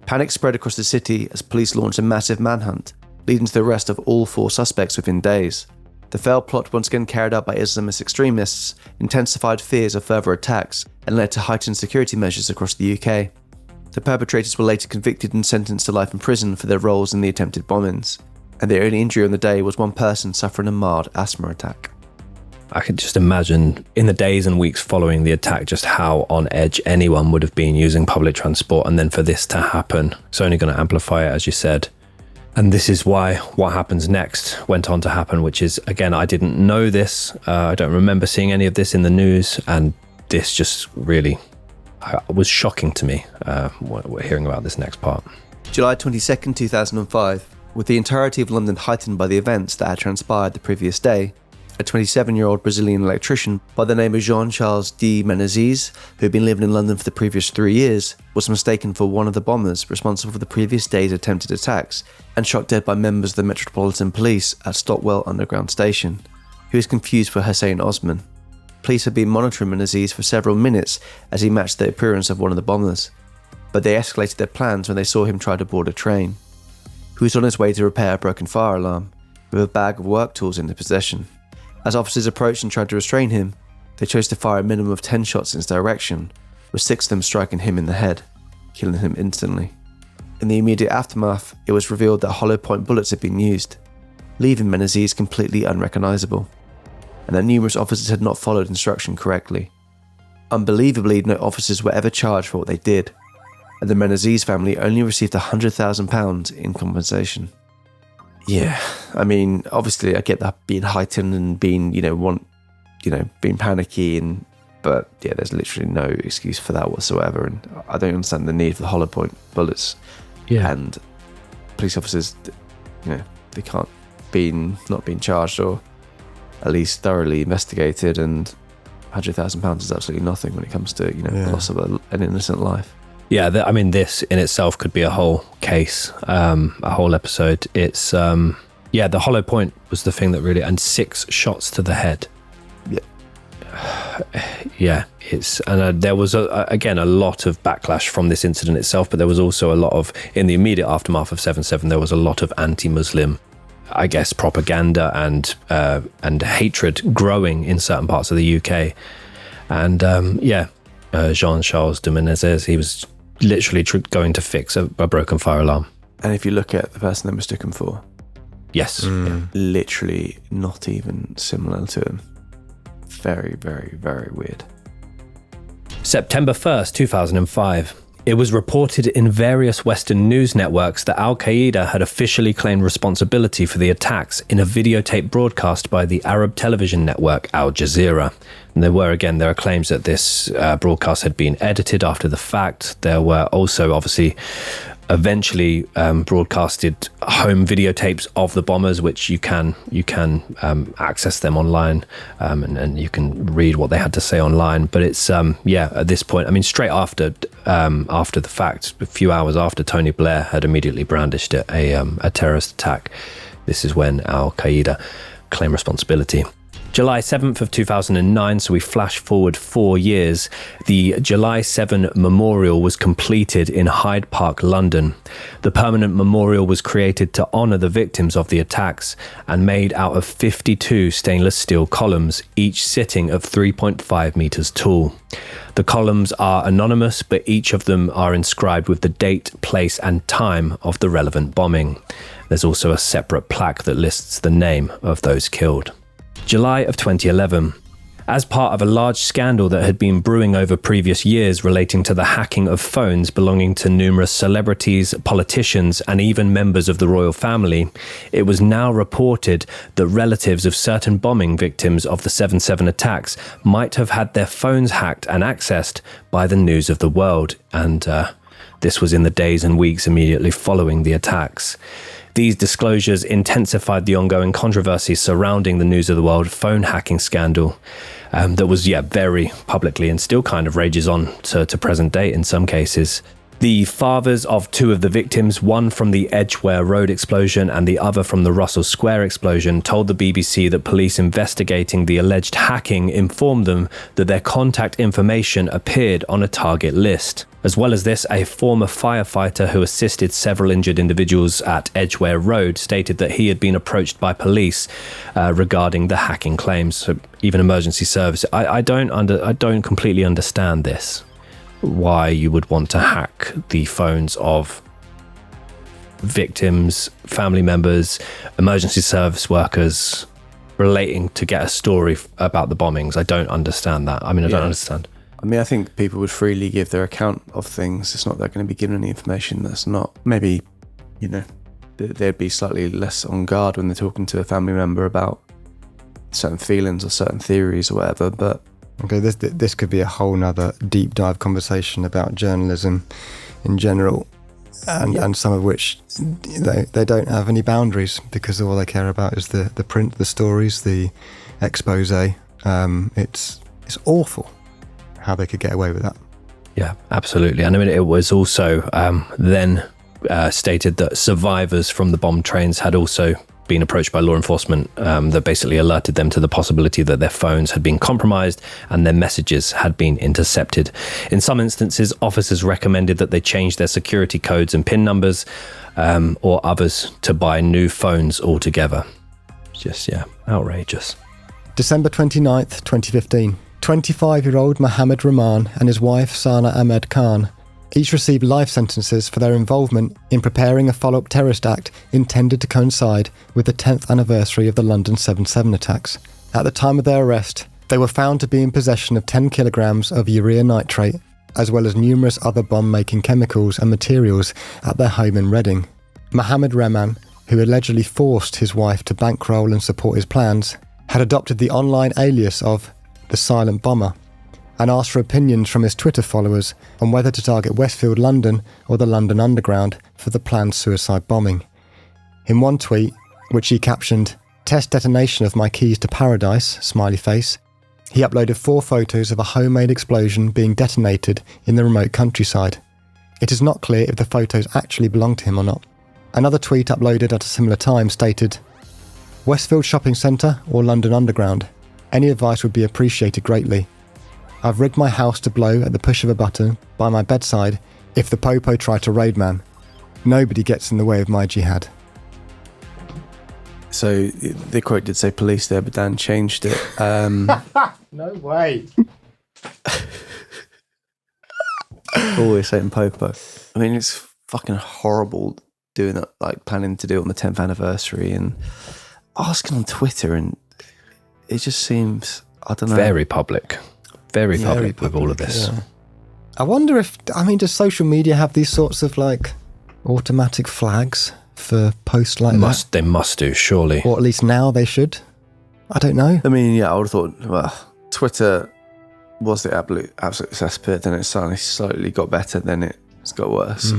Speaker 4: Panic spread across the city as police launched a massive manhunt, leading to the arrest of all 4 suspects within days. The failed plot, once again carried out by Islamist extremists, intensified fears of further attacks and led to heightened security measures across the UK. The perpetrators were later convicted and sentenced to life in prison for their roles in the attempted bombings, and the only injury on the day was one person suffering a mild asthma attack.
Speaker 5: I could just imagine in the days and weeks following the attack just how on edge anyone would have been using public transport, and then for this to happen, it's only going to amplify it, as you said. And this is why what happens next went on to happen, which is, again, I didn't know this. I don't remember seeing any of this in the news, and this just really was shocking to me, we're hearing about this next part.
Speaker 4: July 22nd, 2005, with the entirety of London heightened by the events that had transpired the previous day, a 27-year-old Brazilian electrician by the name of Jean-Charles de Menezes, who had been living in London for the previous 3 years, was mistaken for one of the bombers responsible for the previous day's attempted attacks and shot dead by members of the Metropolitan Police at Stockwell Underground Station. He was confused for Hussein Osman. Police had been monitoring Menezes for several minutes as he matched the appearance of one of the bombers, but they escalated their plans when they saw him try to board a train. He was on his way to repair a broken fire alarm, with a bag of work tools in his possession. As officers approached and tried to restrain him, they chose to fire a minimum of 10 shots in his direction, with 6 of them striking him in the head, killing him instantly. In the immediate aftermath, it was revealed that hollow point bullets had been used, leaving Menezes completely unrecognisable, and that numerous officers had not followed instruction correctly. Unbelievably, no officers were ever charged for what they did, and the Menezes family only received £100,000 in compensation. Yeah, I mean, obviously I get that being heightened and being, being panicky, but yeah, there's literally no excuse for that whatsoever, and I don't understand the need for the hollow point bullets.
Speaker 5: Yeah.
Speaker 4: And police officers, they can't be not being charged or at least thoroughly investigated, and £100,000 is absolutely nothing when it comes to, the loss of an innocent life.
Speaker 5: Yeah, this in itself could be a whole case, a whole episode. It's, the hollow point was the thing that really, and 6 shots to the head.
Speaker 4: Yeah.
Speaker 5: there was again a lot of backlash from this incident itself, but there was also a lot of, in the immediate aftermath of 7/7, there was a lot of anti-Muslim, I guess, propaganda and hatred growing in certain parts of the UK. And Jean-Charles de Menezes, he was literally going to fix a broken fire alarm.
Speaker 4: And if you look at the person they mistook him for,
Speaker 5: yes,
Speaker 4: literally not even similar to him. Very, very, very weird.
Speaker 5: September 1st, 2005. It was reported in various Western news networks that Al-Qaeda had officially claimed responsibility for the attacks in a videotape broadcast by the Arab television network Al Jazeera. And there are claims that this broadcast had been edited after the fact. There were also obviously eventually broadcasted home videotapes of the bombers, which you can access them online, and you can read what they had to say online. But it's at this point, I mean, straight after the fact, a few hours after, Tony Blair had immediately brandished it a terrorist attack. This is when Al-Qaeda claimed responsibility. July 7th of 2009, so we flash forward 4 years, the July 7 memorial was completed in Hyde Park, London. The permanent memorial was created to honour the victims of the attacks and made out of 52 stainless steel columns, each sitting of 3.5 metres tall. The columns are anonymous, but each of them are inscribed with the date, place and time of the relevant bombing. There's also a separate plaque that lists the name of those killed. July of 2011. As part of a large scandal that had been brewing over previous years relating to the hacking of phones belonging to numerous celebrities, politicians, and even members of the royal family, it was now reported that relatives of certain bombing victims of the 7/7 attacks might have had their phones hacked and accessed by the News of the World, and this was in the days and weeks immediately following the attacks. These disclosures intensified the ongoing controversy surrounding the News of the World phone hacking scandal that was, very publicly and still kind of rages on to present date in some cases. The fathers of two of the victims, one from the Edgware Road explosion and the other from the Russell Square explosion, told the BBC that police investigating the alleged hacking informed them that their contact information appeared on a target list. As well as this, a former firefighter who assisted several injured individuals at Edgware Road stated that he had been approached by police regarding the hacking claims. So even emergency service. I don't completely understand this. Why you would want to hack the phones of victims, family members, emergency service workers relating to get a story about the bombings. I don't understand that. I mean, I don't understand.
Speaker 4: I mean, I think people would freely give their account of things. It's not they're going to be given any information that's not, maybe, they'd be slightly less on guard when they're talking to a family member about certain feelings or certain theories or whatever, but
Speaker 6: okay, this could be a whole nother deep dive conversation about journalism in general, and some of which they don't have any boundaries because all they care about is the print, the stories, the expose. It's awful how they could get away with that.
Speaker 5: Yeah, absolutely. And I mean, it was also then stated that survivors from the bomb trains had also been approached by law enforcement that basically alerted them to the possibility that their phones had been compromised and their messages had been intercepted. In some instances, officers recommended that they change their security codes and PIN numbers, or others to buy new phones altogether. Just, outrageous.
Speaker 6: December 29th, 2015. 25-year-old Mohammed Rahman and his wife Sana Ahmed Khan each received life sentences for their involvement in preparing a follow-up terrorist act intended to coincide with the 10th anniversary of the London 7/7 attacks. At the time of their arrest, they were found to be in possession of 10 kilograms of urea nitrate, as well as numerous other bomb-making chemicals and materials at their home in Reading. Mohammed Rahman, who allegedly forced his wife to bankroll and support his plans, had adopted the online alias of the Silent Bomber, and asked for opinions from his Twitter followers on whether to target Westfield London or the London Underground for the planned suicide bombing. In one tweet, which he captioned, "Test detonation of my keys to paradise," smiley face, he uploaded 4 photos of a homemade explosion being detonated in the remote countryside. It is not clear if the photos actually belong to him or not. Another tweet uploaded at a similar time stated, "Westfield Shopping Centre or London Underground? Any advice would be appreciated greatly. I've rigged my house to blow at the push of a button by my bedside if the popo tried to raid man. Nobody gets in the way of my jihad.
Speaker 4: So the quote did say police there, but Dan changed it.
Speaker 6: No way.
Speaker 4: Always saying popo. I mean, it's fucking horrible doing that, like planning to do it on the 10th anniversary and asking on Twitter, and it just seems, I don't know.
Speaker 5: Very public with all of this.
Speaker 6: Yeah. I wonder if, does social media have these sorts of like automatic flags for posts like that?
Speaker 5: They must do, surely.
Speaker 6: Or at least now they should. I don't know.
Speaker 4: I mean, yeah, I would have thought, well, Twitter was the absolute cesspit, then it suddenly slightly got better, then it's got worse.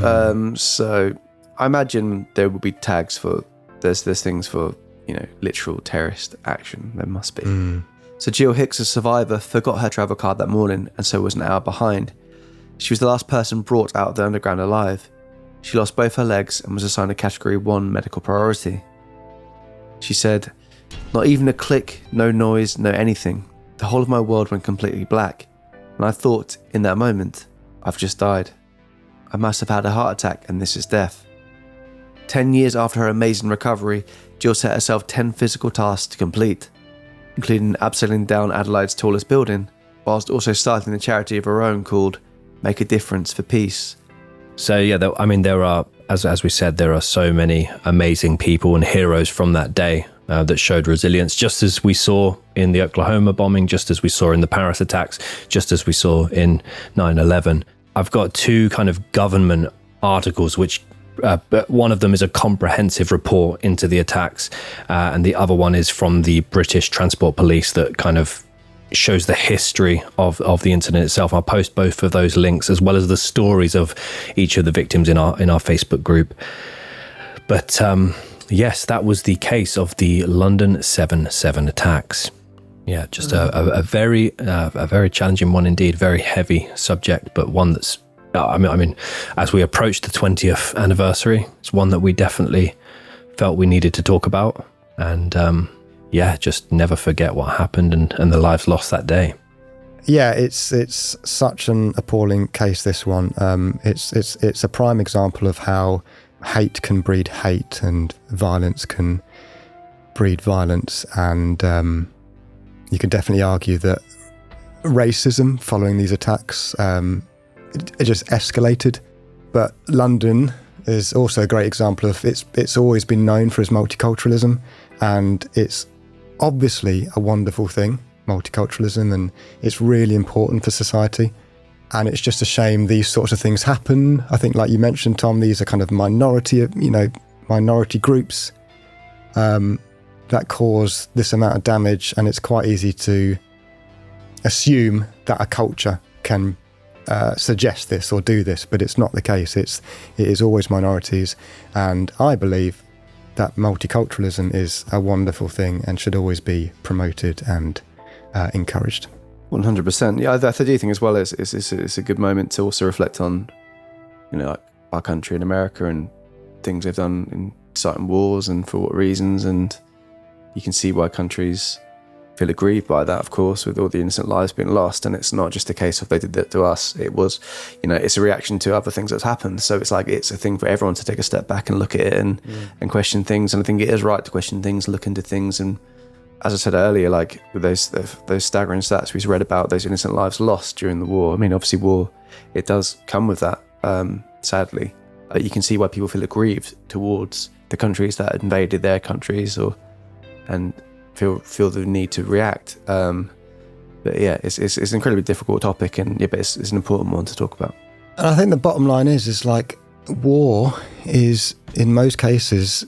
Speaker 4: So I imagine there will be tags for, there's things for, literal terrorist action. There must be. So Jill Hicks, a survivor, forgot her travel card that morning and so was an hour behind. She was the last person brought out of the underground alive. She lost both her legs and was assigned a Category 1 medical priority. She said, "Not even a click, no noise, no anything. The whole of my world went completely black. And I thought, in that moment, I've just died. I must have had a heart attack and this is death." 10 years after her amazing recovery, Jill set herself 10 physical tasks to complete, including abseiling down Adelaide's tallest building, whilst also starting a charity of her own called Make a Difference for Peace.
Speaker 5: So yeah, there are, as we said, there are so many amazing people and heroes from that day that showed resilience, just as we saw in the Oklahoma bombing, just as we saw in the Paris attacks, just as we saw in 9/11. I've got two kind of government articles, which one of them is a comprehensive report into the attacks, and the other one is from the British Transport Police that kind of shows the history of the incident itself. I'll post both of those links as well as the stories of each of the victims in our Facebook group. But yes, that was the case of the London 7/7 attacks. Yeah, just a very challenging one indeed, very heavy subject, but one that's I mean, as we approach the 20th anniversary, it's one that we definitely felt we needed to talk about, and just never forget what happened and the lives lost that day.
Speaker 6: Yeah, it's such an appalling case, this one. It's a prime example of how hate can breed hate and violence can breed violence, and you can definitely argue that racism following these attacks it just escalated. But London is also a great example of it's always been known for its multiculturalism, and it's obviously a wonderful thing, multiculturalism, and it's really important for society. And it's just a shame these sorts of things happen. I think, like you mentioned, Tom, these are kind of minority groups that cause this amount of damage, and it's quite easy to assume that a culture can suggest this or do this, but it's not the case. It is always minorities, and I believe that multiculturalism is a wonderful thing and should always be promoted and encouraged.
Speaker 4: 100%. Yeah, I do think as well it's a good moment to also reflect on, like our country in America and things they've done in certain wars and for what reasons, and you can see why countries feel aggrieved by that, of course, with all the innocent lives being lost. And it's not just a case of they did that to us. It was, it's a reaction to other things that's happened. So it's like, it's a thing for everyone to take a step back and look at it and question things. And I think it is right to question things, look into things. And as I said earlier, like with those staggering stats we read about, those innocent lives lost during the war. I mean, obviously war, it does come with that, sadly. You can see why people feel aggrieved towards the countries that invaded their countries and feel the need to react. But yeah, it's an incredibly difficult topic, and but it's an important one to talk about.
Speaker 6: And I think the bottom line is like war is in most cases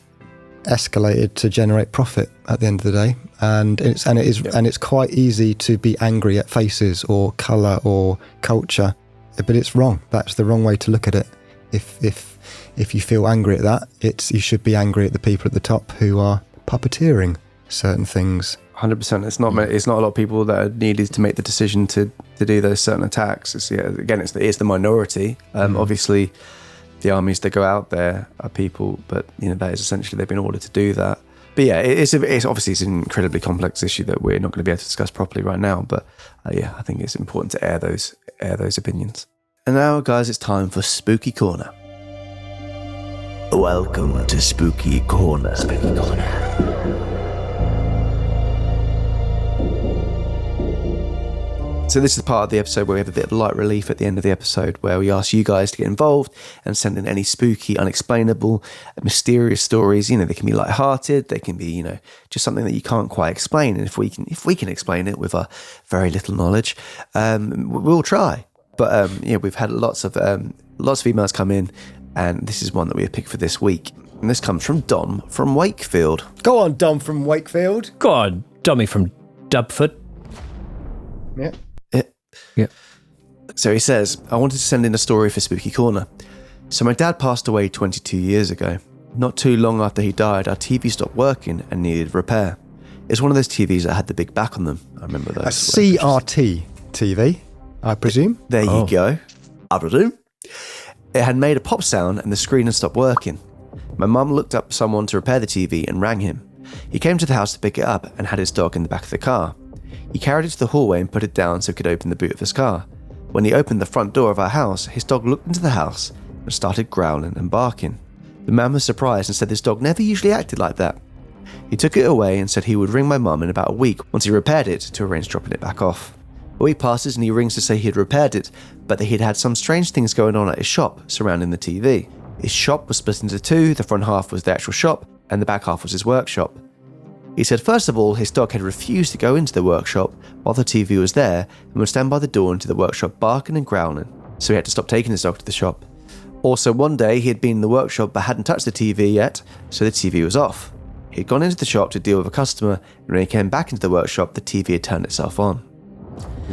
Speaker 6: escalated to generate profit at the end of the day, and it's quite easy to be angry at faces or colour or culture, but it's wrong. That's the wrong way to look at it. If you feel angry at that, you should be angry at the people at the top who are puppeteering certain things.
Speaker 4: 100%. It's not a lot of people that are needed to make the decision to do those certain attacks. It's the minority. Obviously, the armies that go out there are people, but that is essentially they've been ordered to do that. But yeah, it's obviously it's an incredibly complex issue that we're not going to be able to discuss properly right now. But yeah, I think it's important to air those opinions. And now, guys, it's time for Spooky Corner. Welcome to Spooky Corner. Spooky Corner. So this is part of the episode where we have a bit of light relief at the end of the episode, where we ask you guys to get involved and send in any spooky, unexplainable, mysterious stories. You know, they can be lighthearted, they can be, you know, just something that you can't quite explain. And if we can explain it with our very little knowledge, we'll try. But yeah, we've had lots of emails come in, and this is one that we have picked for this week. And this comes from Dom from Wakefield.
Speaker 6: Go on, Dom from Wakefield.
Speaker 5: Go on, Dommy from Dubford.
Speaker 6: Yeah.
Speaker 5: Yeah.
Speaker 4: So he says, I wanted to send in a story for Spooky Corner. So my dad passed away 22 years ago. Not too long after he died, our TV stopped working and needed repair. It's one of those TVs that had the big back on them. I remember those.
Speaker 6: A CRT TV, I presume.
Speaker 4: There you go. I presume. It had made a pop sound and the screen had stopped working. My mum looked up someone to repair the TV and rang him. He came to the house to pick it up and had his dog in the back of the car. He carried it to the hallway and put it down so he could open the boot of his car. When he opened the front door of our house, his dog looked into the house and started growling and barking. The man was surprised and said his dog never usually acted like that. He took it away and said he would ring my mum in about a week once he repaired it to arrange dropping it back off. A week passes and he rings to say he had repaired it, but that he'd had some strange things going on at his shop surrounding the TV. His shop was split into two, the front half was the actual shop and the back half was his workshop. He said first of all his dog had refused to go into the workshop while the TV was there and would stand by the door into the workshop barking and growling, so he had to stop taking his dog to the shop. Also one day he had been in the workshop but hadn't touched the TV yet, so the TV was off. He had gone into the shop to deal with a customer, and when he came back into the workshop the TV had turned itself on.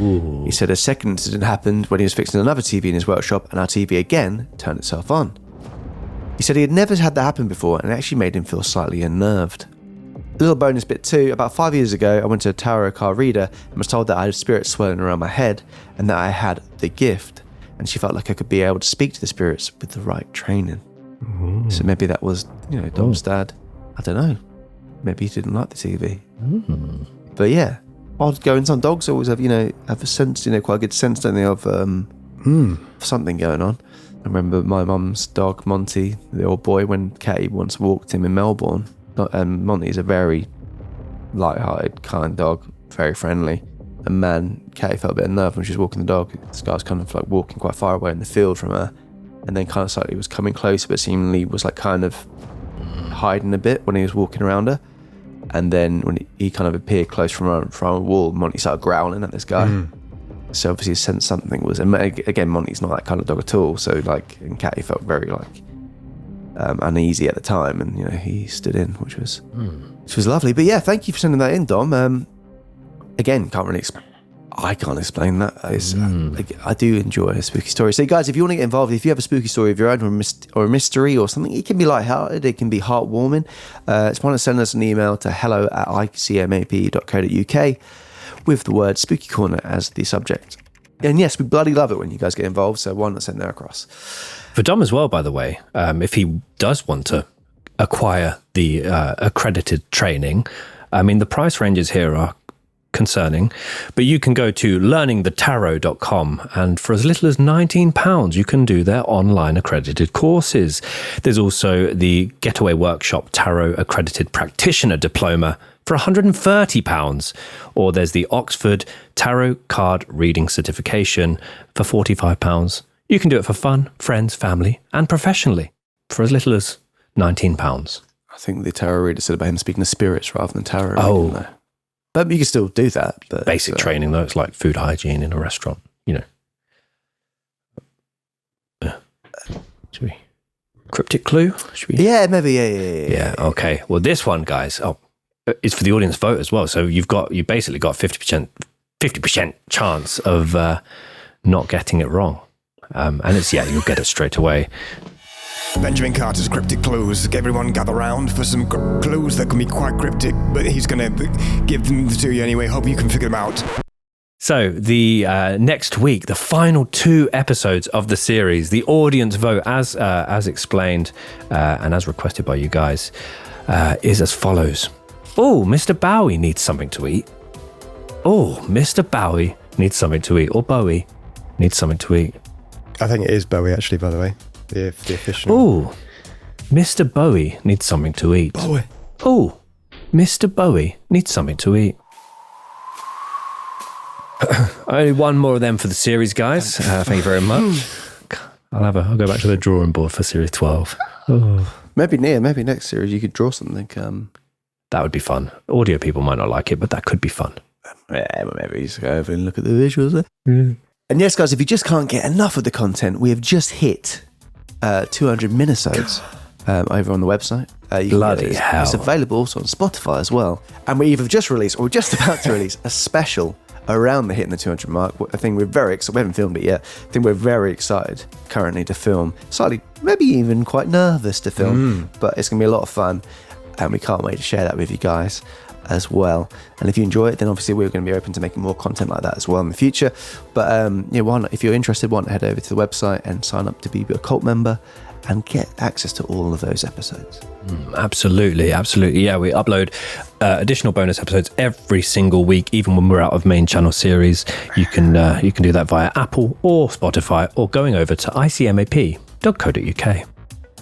Speaker 4: Ooh. He said a second incident happened when he was fixing another TV in his workshop and our TV again turned itself on. He said he had never had that happen before and it actually made him feel slightly unnerved. A little bonus bit too, about 5 years ago I went to a tarot card reader and was told that I had spirits swirling around my head and that I had the gift, and she felt like I could be able to speak to the spirits with the right training. Ooh. So maybe that was, you know, Dom's dad. I don't know. Maybe he didn't like the TV. Mm. But yeah, odd goings on. Dogs always have a sense, quite a good sense, don't they, of something going on. I remember my mum's dog, Monty, the old boy, when Katie once walked him in Melbourne. And Monty's a very light-hearted, kind dog, very friendly. And man, Katie felt a bit unnerved when she was walking the dog. This guy was kind of like walking quite far away in the field from her, and then kind of slightly was coming closer, but seemingly was like kind of hiding a bit when he was walking around her. And then when he kind of appeared close from a wall, Monty started growling at this guy. So obviously he sensed something was, and again, Monty's not that kind of dog at all. So like, and Katie felt very like uneasy at the time, and he stood in, which was lovely. But yeah, thank you for sending that in, Dom. Again, I can't explain that. I do enjoy a spooky story. So guys, if you want to get involved, if you have a spooky story of your own or a mystery or something, it can be lighthearted, it can be heartwarming. Just want to send us an email to hello@icmap.co.uk with the word Spooky Corner as the subject. And yes, we bloody love it when you guys get involved, so why not send that across?
Speaker 5: For Dom as well, by the way, if he does want to acquire the accredited training, I mean, the price ranges here are concerning, but you can go to learningthetarot.com, and for as little as £19 you can do their online accredited courses. There's also the Getaway Workshop Tarot Accredited Practitioner Diploma for £130, or there's the Oxford Tarot Card Reading Certification for £45. You can do it for fun, friends, family, and professionally for as little as £19.
Speaker 4: I think the tarot reader said about him speaking to spirits rather than tarot reading, though. But you can still do that. But
Speaker 5: basic training, though. It's like food hygiene in a restaurant, Should we? Cryptic clue? Should we?
Speaker 4: Yeah, maybe. Yeah.
Speaker 5: Okay. Well, this one, guys, is for the audience vote as well. So you basically got 50% chance of not getting it wrong. And it's, you'll get it straight away.
Speaker 6: Benjamin Carter's Cryptic Clues. Everyone gather round for some clues that can be quite cryptic, but he's going to give them to you anyway. Hope you can figure them out.
Speaker 5: So the next week, the final 2 episodes of the series, the audience vote, as explained and as requested by you guys, is as follows. Oh, Mr. Bowie needs something to eat. Oh, Mr. Bowie needs something to eat. Or Bowie needs something to eat.
Speaker 6: I think it is Bowie, actually, by the way. The official.
Speaker 5: Oh, Mr. Bowie needs something to eat.
Speaker 6: Bowie.
Speaker 5: Oh, Mr. Bowie needs something to eat. Only one more of them for the series, guys. Thank you very much. I'll go back to the drawing board for series 12. Oh.
Speaker 4: Maybe next series you could draw something.
Speaker 5: That would be fun. Audio people might not like it, but that could be fun.
Speaker 4: Yeah, maybe just go over and look at the visuals there. Mm. And yes, guys, if you just can't get enough of the content, we have just hit 200 minisodes over on the website.
Speaker 5: Bloody hell.
Speaker 4: It's available also on Spotify as well. And we either just released or we're just about to release a special around the hitting the 200 mark. I think we're very excited. We haven't filmed it yet. I think we're very excited currently to film. Slightly, maybe even quite nervous to film, but it's going to be a lot of fun. And we can't wait to share that with you guys as well. And if you enjoy it, then obviously we're going to be open to making more content like that as well in the future. But why not? If you're interested, why not head over to the website and sign up to be a cult member and get access to all of those episodes.
Speaker 5: Absolutely. Yeah, we upload additional bonus episodes every single week, even when we're out of main channel series. You can do that via Apple or Spotify, or going over to icmap.co.uk.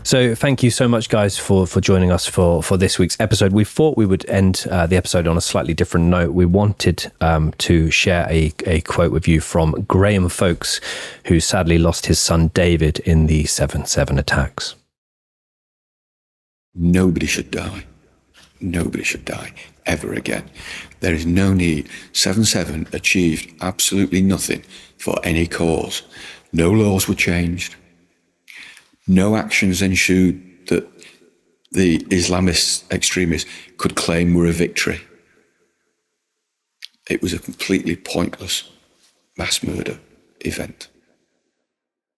Speaker 5: So thank you so much, guys, for joining us for this week's episode. We thought we would end the episode on a slightly different note. We wanted to share a quote with you from Graham Folks, who sadly lost his son David in the 7/7 attacks.
Speaker 12: Nobody should die. Nobody should die ever again. There is no need. 7/7 achieved absolutely nothing for any cause. No laws were changed. No actions ensued that the Islamist extremists could claim were a victory. It was a completely pointless mass murder event.